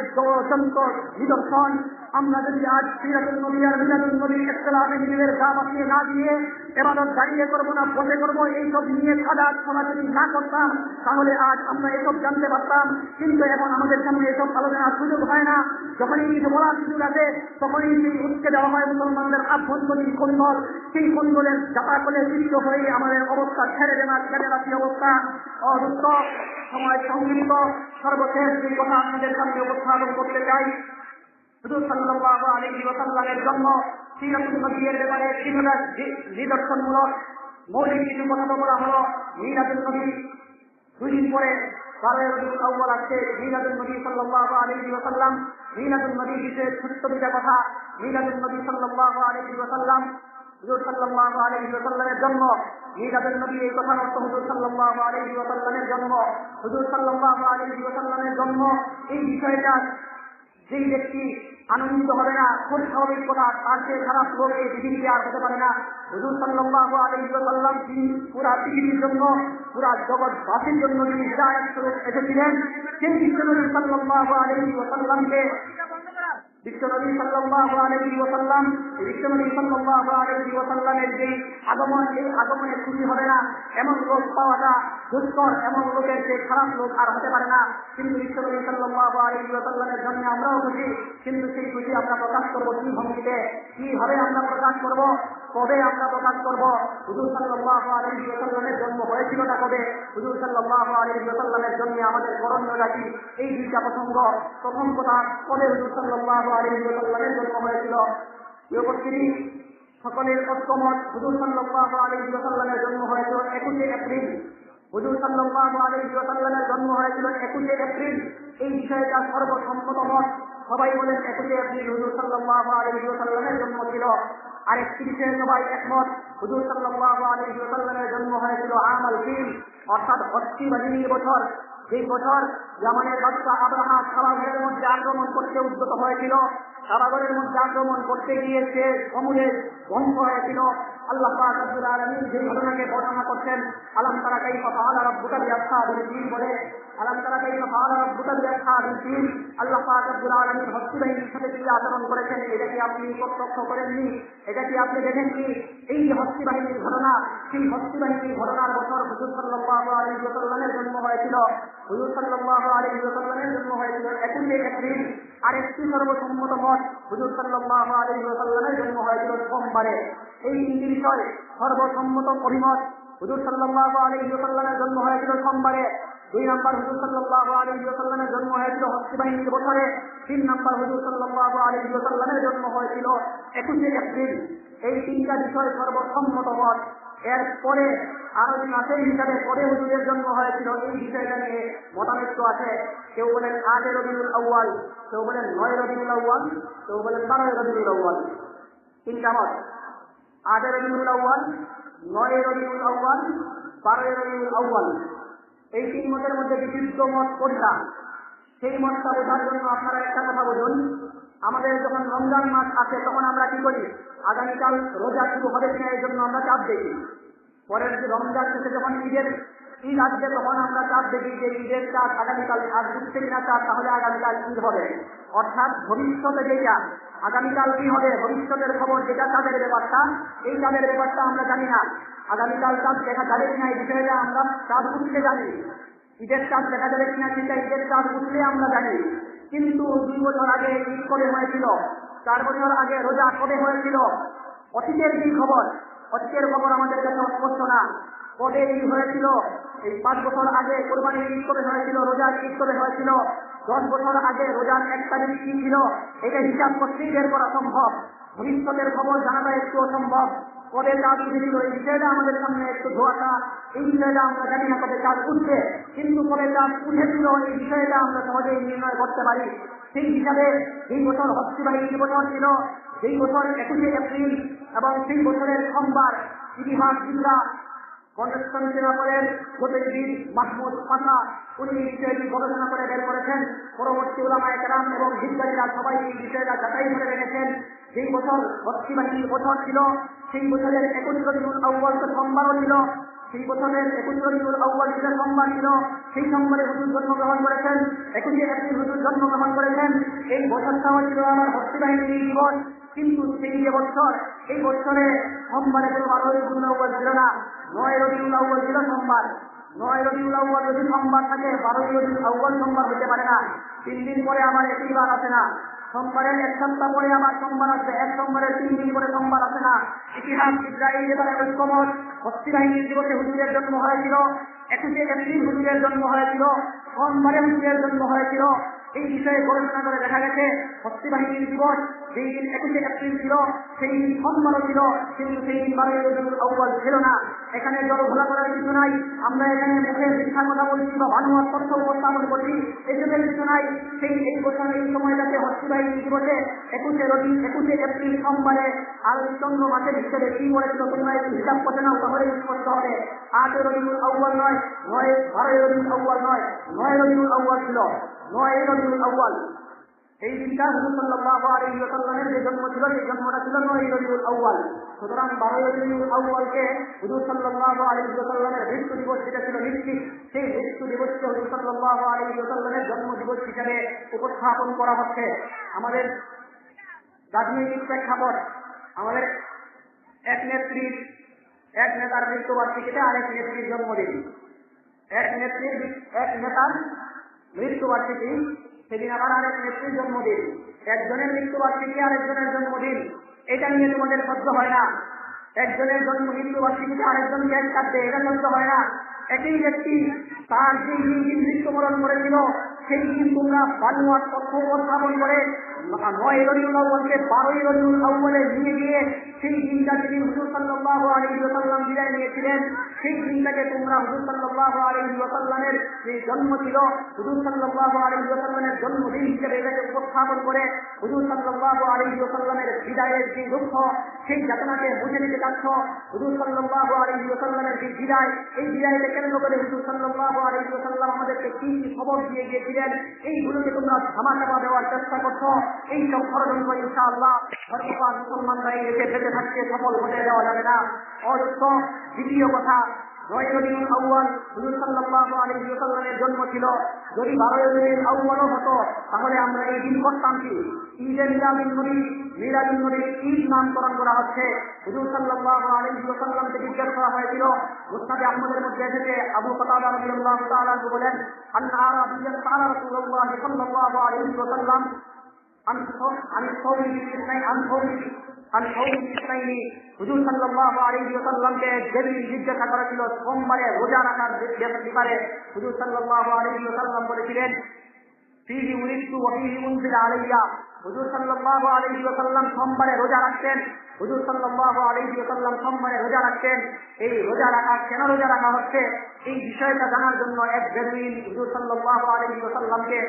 যন্ত্র নিদর্শন। আমরা যদি আজ সিরাতুল নবী আর মিলাদুন নবী ইখতিলাফে নিজেদের গা বাঁচিয়ে না দিয়ে এবাদত দাঁড়িয়ে করবো না বসে করবো এইসব নিয়ে সাদা শোনা যদি না করতাম তাহলে আজ আমরা এসব জানতে পারতাম। কিন্তু এখন আমাদের সামনে এসব আলোচনার সুযোগ হয় না, যখনই কিছু বলার সুযোগ আছে তখনই সেই উৎকে দেওয়া হয় মুসলমানদের আভ্যন্তরীণ কন্দল, সেই কন্দলের যাতা করে সৃষ্ট হয়ে আমাদের অবস্থা ছেড়ে রাখি অবস্থা। অযুক্ত সময় সংগৃহীত সর্বশেষ যে কথা আপনাদের সামনে উপস্থাপন করতে চাই, হুজুর সাল্লাল্লাহু আলাইহি ওয়াসাল্লামের জন্ম সিরাতুল নবীর ব্যাপারে কিছুটা নিদর্শনমূলক মৌলিক কিছু কথা বলা হলো। মিলাদুন নবী 2 দিন পরে 12 রবিউল আউয়াল আসছে মিলাদুন নবী সাল্লাল্লাহু আলাইহি ওয়াসাল্লাম। মিলাদুন নবী বিষয়ে ছোট্ট দুইটা কথা। মিলাদুন নবী সাল্লাল্লাহু আলাইহি ওয়াসাল্লাম, হুজুর সাল্লাল্লাহু আলাইহি ওয়াসাল্লামের জন্ম। মিলাদুন নবী এই কথার অর্থ হুজুর সাল্লাল্লাহু আলাইহি ওয়াসাল্লামের জন্ম। হুজুর সাল্লাল্লাহু আলাইহি ওয়াসাল্লামের জন্ম এই বিষয়টা যেই ব্যক্তি আনন্দিত হবে না, খুব স্বাভাবিক কথা, তার চেয়ে খারাপ লোক এই পৃথিবীতে আর হতে পারে না। হুজুর সাল্লাল্লাহু আলাইহি ওয়াসাল্লাম তিনি পুরা পৃথিবীর জন্য, পুরা জগৎবাসীর জন্য তিনি হিদায়াত স্বরূপ এসেছিলেন। সেই বিশ্বনবী সাল্লাল্লাহু আলাইহি ওয়াসাল্লামকে বিশ্বনবী সাল্লাল্লাহু আলাইহি ওয়াসাল্লাম বিশ্বনবী সাল্লাল্লাহু আলাইহি ওয়াসাল্লামের যে আগমন, এই আগমনে খুশি হবে না এমন লোক পাওয়াটা দুষ্কর, এমন লোকের যে খারাপ লোক আর হতে পারে না। কিন্তু বিশ্বনবী সাল্লাল্লাহু আলাইহি ওয়াসাল্লামের জন্য আমরাও খুশি, কিন্তু সেই খুশি আমরা প্রকাশ করবো কি ভঙ্গিতে, কিভাবে আমরা প্রকাশ করব, কবে আমরা প্রকাশ করব? হুজুর সাল্লাল্লাহু আলাইহি ওয়াসাল্লামের জন্ম হয়েছিলটা কবে? হুজুর সাল্লাল্লাহু আলাইহি ওয়াসাল্লামের জন্য আমাদের করণীয়টা কি? এই দুইটা প্রসঙ্গ। প্রথম কথা, কবে হুজুর সাল্লাল্লাহু আলাইহি ওয়াসাল্লামের জন্ম হয়েছিল? উপস্থিতি সকলের ঐক্যমত, হুজুর সাল্লাল্লাহু আলাইহি ওয়াসাল্লামের জন্ম হয়েছিল 21 এপ্রিল। হুজুর সাল্লাল্লাহু আলাইহি ওয়াসাল্লামের জন্ম হয়েছিল 21 এপ্রিল। এই বিষয়টা সর্বসম্মত মত, সবাই বলেন 21 এপ্রিল হুজুর সাল্লাল্লাহু আলাইহি ওয়াসাল্লামের জন্ম ছিল। আরেকটি বিষয়ে সবাই একমত, হুজুর সাল্লাল্লাহু আলাইহি ওয়াসাল্লামের জন্ম হয়েছিল আমাল ফিল, অর্থাৎ হস্তি বাহিনীর বছর, যেই বছর ইয়ামানের বাদশা আব্রাহা কাবাগরের মধ্যে আক্রমণ করতে উদ্যত হয়েছিল। কাবাগরের মধ্যে আক্রমণ করতে গিয়ে সে সমূলে ধ্বংস হয়েছিল। আল্লাহ পাক রব্বুল আলামিন যে ঘটনাকে বর্ণনা করছেন, আলাম তারা কাইফা ফাআলা রাব্বুকা বিআসহাবিল ফিল বলে, আলাম তারা কাইফা ফাআলা রাব্বুকা বিআসহাবিল ফিল, আল্লাহ পাক রব্বুল আলামিন হস্তি বাহিনীর সাথে কি আচরণ করেছেন এটা কি আপনি প্রত্যক্ষ করেননি? এটা কি আপনি দেখেননি? এই যে হস্তি বাহিনীর ঘটনা, সেই হস্তি বাহিনীর ঘটনার বছর হুজুর সাল্লাল্লাহু আলাইহি ওয়াসাল্লামের জন্ম হয়েছিল। হুজুর সাল্লাল্লাহু আলাইহি ওয়াসাল্লামের জন্ম হয়েছিল 21 এপ্রিল। আরেকটি সর্বসম্মত মত, হুজুর সাল্লাল্লাহু আলাইহি ওয়াসাল্লামের জন্ম হয়েছিল সোমবারে। এই তিনটি বিষয় সর্বসম্মত অভিমত। হুজুর সাল্লাল্লাহু আলাইহি ওয়াসাল্লামের জন্ম হয়েছিল সোমবারে। 2 নম্বর, হুজুর সাল্লাল্লাহু আলাইহি ওয়াসাল্লামের জন্ম হয়েছিল হস্তি বাহিনীর বছরে। 3 নম্বর, হুজুর সাল্লাল্লাহু আলাইহি ওয়াসাল্লামের জন্ম হয়েছিল 21 এপ্রিল। এই তিনটা বিষয় সর্বসম্মত মত। এরপরে আরো মাসের হিসাবে পরে হুজুরের জন্ম হয়েছিল, এই বিষয়টা নিয়ে মতানৈক্য আছে। কেউ বলেন 8 রবিউল আউয়াল, কেউ বলেন 9 রবিউল আউয়াল, কেউ বলেন 12 রবিউল আউয়াল। তিনটা মত, 8 রবিউল আউয়াল, 9 রবিউল আউয়াল, 12 রবিউল আউয়াল। এই তিন মতের মধ্যে বিশুদ্ধ মত কোনটা, সেই মতটা বোঝার জন্য আপনারা একটা কথা বলুন। আমাদের যখন রমজান মাস আসে তখন আমরা কি করি? আগামীকাল রোজা শুরু হবে কিনা এই জন্য আমরা চাপ দেখি। পরের যে রমজান শেষে যখন ঈদের ঈদ আসবে তখন আমরা চাঁদ দেখি যে ঈদের চাঁদ আগামীকাল আজ উঠছে কিনা চাঁদ, তাহলে আগামীকাল ঈদ হবে। অর্থাৎ ভবিষ্যতে যেটা আগামীকাল কি হবে, ভবিষ্যতের খবর যেটা চাঁদের ব্যাপারটা, এই চাঁদের ব্যাপারটা আমরা জানি না। আগামীকাল চাঁদ দেখা যাবে কিনা এই বিষয়টা আমরা চাঁদ উঠতে জানি, ঈদের চাঁদ দেখা যাবে কিনা সেটা ঈদের চাঁদ উঠলে আমরা জানি। কিন্তু 2 বছর আগে ঈদ কবে হয়েছিল, 4 বছর আগে রোজা কবে হয়েছিল, অতীতের কি খবর, অতীতের খবর আমাদের কাছে অস্পষ্ট না। কবে ঈদ হয়েছিল, এই 5 বছর আগে কোরবানির ঈদ কবে হয়েছিল, রোজার ঈদ কবে হয়েছিল, 10 বছর আগে রোজার 1 তারিখ কি ছিল, এটা হিসাব করতেই বের করা সম্ভব। ভবিষ্যতের খবর জানাটা একটু অসম্ভব। কবে চাঁদ উঠেছিল এই বিষয়টা আমাদের সামনে একটু ধোয়াশা, এই বিষয়টা আমরা জানি না কবে চাঁদ উঠবে, কিন্তু কবে চাঁদ উঠেছিল এই বিষয়টা আমরা সহজেই নির্ণয় করতে পারি। সেই হিসাবে এই বছর হস্তবাহী বছর ছিল, যেই বছর 21শে এপ্রিল এবং সেই বছরের সোমবার ইতিহাসবিদরা কনস্টান্টিনা কলেজ জ্যোতির্বিদ মাহমুদ পাশা উনি এই বিষয়টি গবেষণা করে বের করেছেন। পরবর্তী উলামায়ে কেরাম এবং বিজ্ঞানীরা সবাই এই বিষয়টা যাচাই করে রেখেছেন। যেই বছর হস্তবাহী বছর ছিল সেই বছরের 21 রবিউল আউয়াল সোমবারও ছিল, সেই বছরের 21 রবিউল আউয়াল ছিল সোমবার ছিল, সেই সোমবারে হুজুর জন্মগ্রহণ করেছেন, 21শে এপ্রিল হুজুর জন্মগ্রহণ করেছেন। এই বছরটাও ছিল আমার হস্তবাহী দিবস। কিন্তু সেই যে বছর, এই বছরে সোমবারে কোনো 12 রবিউল আউয়াল ছিল না, 9 রবিউল আউয়াল ছিল সোমবার। 9 রবিউল আউয়াল যদি সোমবার থাকে, 12 রবিউল আউয়াল সোমবার হতে পারে না। 3 দিন পরে আবার একই বার আসে না, সোমবারের 1 সপ্তাহ পরে আবার সোমবার আসবে, এক সোমবারের 3 দিন পরে সোমবার আসে না। ইতিহাসবিদরা এই ব্যাপারে ঐক্যমত। হস্তবাহী দিবসে হুজুরের জন্ম হয়েছিল, 21শে এপ্রিল হুজুরের জন্ম হয়েছিল, সোমবারে হুজুরের জন্ম হয়েছিল। এই বিষয়ে গবেষণা করে দেখা গেছে হস্তবাহিনীর দিবস যেই দিন 21শে এপ্রিল ছিল সেই দিন সোমবারও ছিল, কিন্তু সেই দিন 12 রবিউল আউয়াল ছিল না। এখানে জলঘোলা করার কিছু নাই, আমরা এখানে মুখে মিথ্যা কথা বলছি বা বানোয়ার তথ্য উপস্থাপন করছি, এসবের কিছু নাই। এই বছর এই সময়টাতে হস্তবাহিনী দিবসে 21শে এপ্রিল সোমবারে আর চন্দ্র মাসের হিসেবে কি বলেছিল তোমরা একটু হিসাব করে নাও, তাহলে স্পষ্ট হবে। 8 রবিউল আউয়াল নয়, 12 রবিউল আউয়াল নয়, 9 রবিউল আউয়াল ছিল, 9 রবিউল আউয়াল। এই দিনটা হুজুর সাল্লাল্লাহু আলাইহি ওয়াসাল্লামের যে জন্ম ছিল সেই জন্মটা ছিল 9 রবিউল আউয়াল। সুতরাং 12 রবিউল আউয়ালকে হুজুর সাল্লাল্লাহু আলাইহি ওয়াসাল্লামের মৃত্যু দিবস যেটা ছিল নিশ্চিত, সেই মৃত্যু দিবসকে হুজুর সাল্লাল্লাহু আলাইহি ওয়াসাল্লামের জন্ম দিবস হিসেবে উপস্থাপন করা হচ্ছে। আমাদের রাজনৈতিক প্রেক্ষাপট, আমাদের এক নেতার মৃত্যুবার্ষিকীতে আরেক নেত্রীর জন্মদিন, এক নেতার মৃত্যুবার্ষিকী সেদিন আবার আরেক নেত্রীর জন্মদিন, একজনের মৃত্যুবার্ষিকী আরেকজনের জন্মদিন। এটা নিয়ে তোমাদের সহ্য হয় না। একজনের মৃত্যুবার্ষিকীতে আরেকজন কেক কাটবে, এটা সহ্য হয় না। একই ব্যক্তি তার যেই দিন মৃত্যুবরণ করেছিল সেই দিন তোমরা বানোয়ার তথ্য উপস্থাপন করে 9 রবিউল আউয়ালকে 12 রবিউল আউয়ালে নিয়ে গিয়ে সেই দিনটা যেদিন হুজুর সাল্লাল্লাহু আলাইহি ওয়াসাল্লাম বিদায় নিয়েছিলেন সেই দিনটাকে তোমরা হুজুর সাল্লাল্লাহু আলাইহি ওয়াসাল্লামের যে জন্ম ছিল হুজুর সাল্লাল্লাহু আলাইহি ওয়াসাল্লামের জন্মদিন হিসেবে এটাকে উপস্থাপন করে হুজুর সাল্লাল্লাহু আলাইহি ওয়াসাল্লামের বিদায়ের যে দুঃখ সেই যাতনাকে বুঝে নিতে চাচ্ছ। হুজুর সাল্লাল্লাহু আলাইহি ওয়াসাল্লামের যে বিদায়, এই বিদায়কে কেন্দ্র করে হুজুর সাল্লাল্লাহু আলাইহি ওয়াসাল্লাম আমাদেরকে কি কি খবর দিয়ে গিয়েছিলেন এইগুলোকে তোমরা ধামাচাপা দেওয়ার চেষ্টা করছো। এই সব ষড়যন্ত্র ইনশাআল্লাহ ধর্মপ্রাণ মুসলমানরা এই দেশে বেঁচে থাকতে সফল হতে দেওয়া যাবে না। অযথ দ্বিতীয় কথা, 9 রবিউল আউয়াল হুজুর সাল্লাল্লাহু আলাইহি ওয়াসাল্লামের জন্ম ছিল। যদি 12 রবিউল আউয়ালও হতো তাহলে আমরা এই দিন করতাম কি? ঈদে মিলাদুন নবীর ঈদ নামকরণ করা হচ্ছে। হুজুর সাল্লাল্লাহু আলাইহি ওয়াসাল্লামকে জিজ্ঞাসা করা হয়েছিল, মুসনাদে আহমদের মধ্যে এসেছে, আবু কাতাদা রাদিয়াল্লাহু তাআলা বলেন, আন্না আরাবিয়্যান সাআলা রাসূলুল্লাহ সাল্লাল্লাহু আলাইহি ওয়াসাল্লাম হুজুর সাল্লাল্লাহু আলাইহি ওয়াসাল্লামকে যেদিন জিজ্ঞাসা করেছিল সোমবারে রোজা রাখার ব্যাপারে, হুজুর সাল্লাল্লাহু আলাইহি ওয়াসাল্লাম বলেছিলেন ফিহি উরিদতু ওয়া ফিহি উনজিলা আলাইয়া। হুজুর সাল্লাল্লাহু আলাইহি ওয়াসাল্লাম সোমবারে রোজা রাখতেন। হুজুর সাল্লাল্লাহু আলাইহি ওয়াসাল্লাম সোমবারে রোজা রাখতেন। এই রোজা রাখা কেন রোজা রাখা হচ্ছে এই বিষয়টা জানার জন্য এক বেদুইন হুজুর সাল্লাল্লাহু আলাইহি ওয়াসাল্লামকে,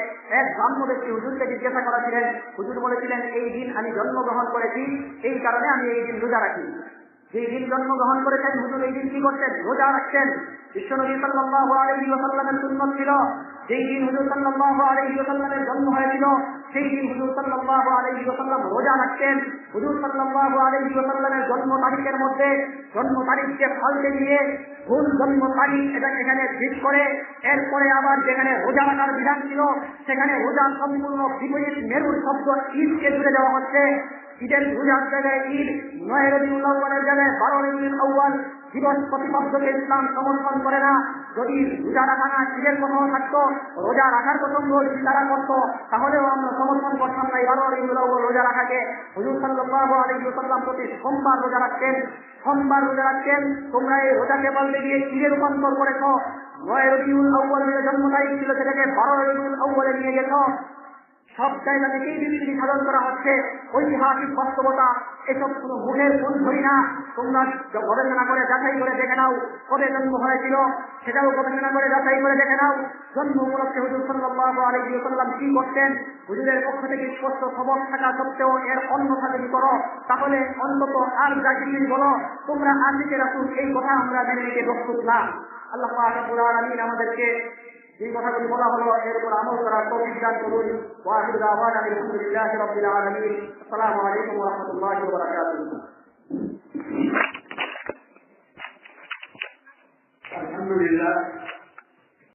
এক ব্রাহ্ম ব্যক্তি হুজুরকে জিজ্ঞাসা করেছিলেন। হুজুর বলেছিলেন, এই দিন আমি জন্মগ্রহণ করেছি, এই কারণে আমি এই দিন রোজা রাখি। যেই দিন জন্মগ্রহণ করেছেন হুজুর এই দিন কি করতেন? রোজা রাখতেন। বিশ্বনবী সাল্লাল্লাহু আলাইহি ওয়াসাল্লামের সুন্নাত ছিল যেই দিন হুজুর সাল্লাল্লাহু আলাইহি ওয়াসাল্লামের জন্ম হয়েছিল সেই দিন হুজুর সাল্লাল্লাহু আলাইহি ওয়াসাল্লাম রোজা রাখতেন। হুজুর সাল্লাল্লাহু আলাইহি ওয়াসাল্লামের জন্ম তারিখের মধ্যে জন্ম তারিখকে ফালতে দিয়ে ভুল জন্ম তারিখ এখানে ঠিক করে এরপরে আবার যেখানে রোজা রাখার বিধান ছিল সেখানে রোজা সম্পূর্ণ বিপরীত মেরুর শব্দ ঈদকে জুড়ে দেওয়া হচ্ছে। ঈদের রোজার জায়গায় ঈদ, 9 রবিউল আউয়ালের জায়গায় 12 রবিউল আউয়াল দিবস প্রতিপাদ্যকে ইসলাম সমর্থন করে না। যদি রোজা রাখা না ঈদের কথাও থাকতো, রোজা রাখার প্রসঙ্গ যদি তারা করতো তাহলেও আমরা সমর্থন করতাম না 12 রবিউল আউয়াল রোজা রাখাকে। হুজুর সাল্লাল্লাহু আলাইহি ওয়াসাল্লাম প্রতি সোমবার রোজা রাখতেন। তোমরা এই রোজাকে বলতে গিয়ে ঈদে রূপান্তর করেছ। 9 রবিউল আউয়ালের জন্ম তারিখ ছিল সেটাকে 12 রবিউল আউয়ালে নিয়ে গেছ। সব জায়গা থেকেই বিবৃতি সাধন করা হচ্ছে, ঐতিহাসিক বাস্তবতা। এসব কোনো মুখের ভুল ধরি না। তোমরা গবেষণা করে যাচাই করে দেখে নাও কবে জন্ম হয়েছিল, সেটাও গবেষণা করে যাচাই করে দেখে নাও। জন্ম উপলক্ষে হুজুর সাল্লাল্লাহু আলাইহি ওয়াসাল্লাম কি করতেন? হুজুরের পক্ষ থেকে স্পষ্ট খবর থাকা সত্ত্বেও এর অন্যথা যদি করো তাহলে অন্তত আর যা কিছুই বলো তোমরা আশিকে রাসূল, এই কথা আমরা মেনে নিতে প্রস্তুত না। আল্লাহ পাক রব্বুল আলামিন আমাদেরকে যে কথাগুলি বলা হলো এর উপর আমল করার তৌফিক দান করুন। ওয়া আখিরু দাওয়ানা আলহামদুলিল্লাহি রাব্বিল আলামিন। আসসালামু আলাইকুম ওয়া রাহমাতুল্লাহি ওয়া বারাকাতুহু। আলহামদুলিল্লাহ।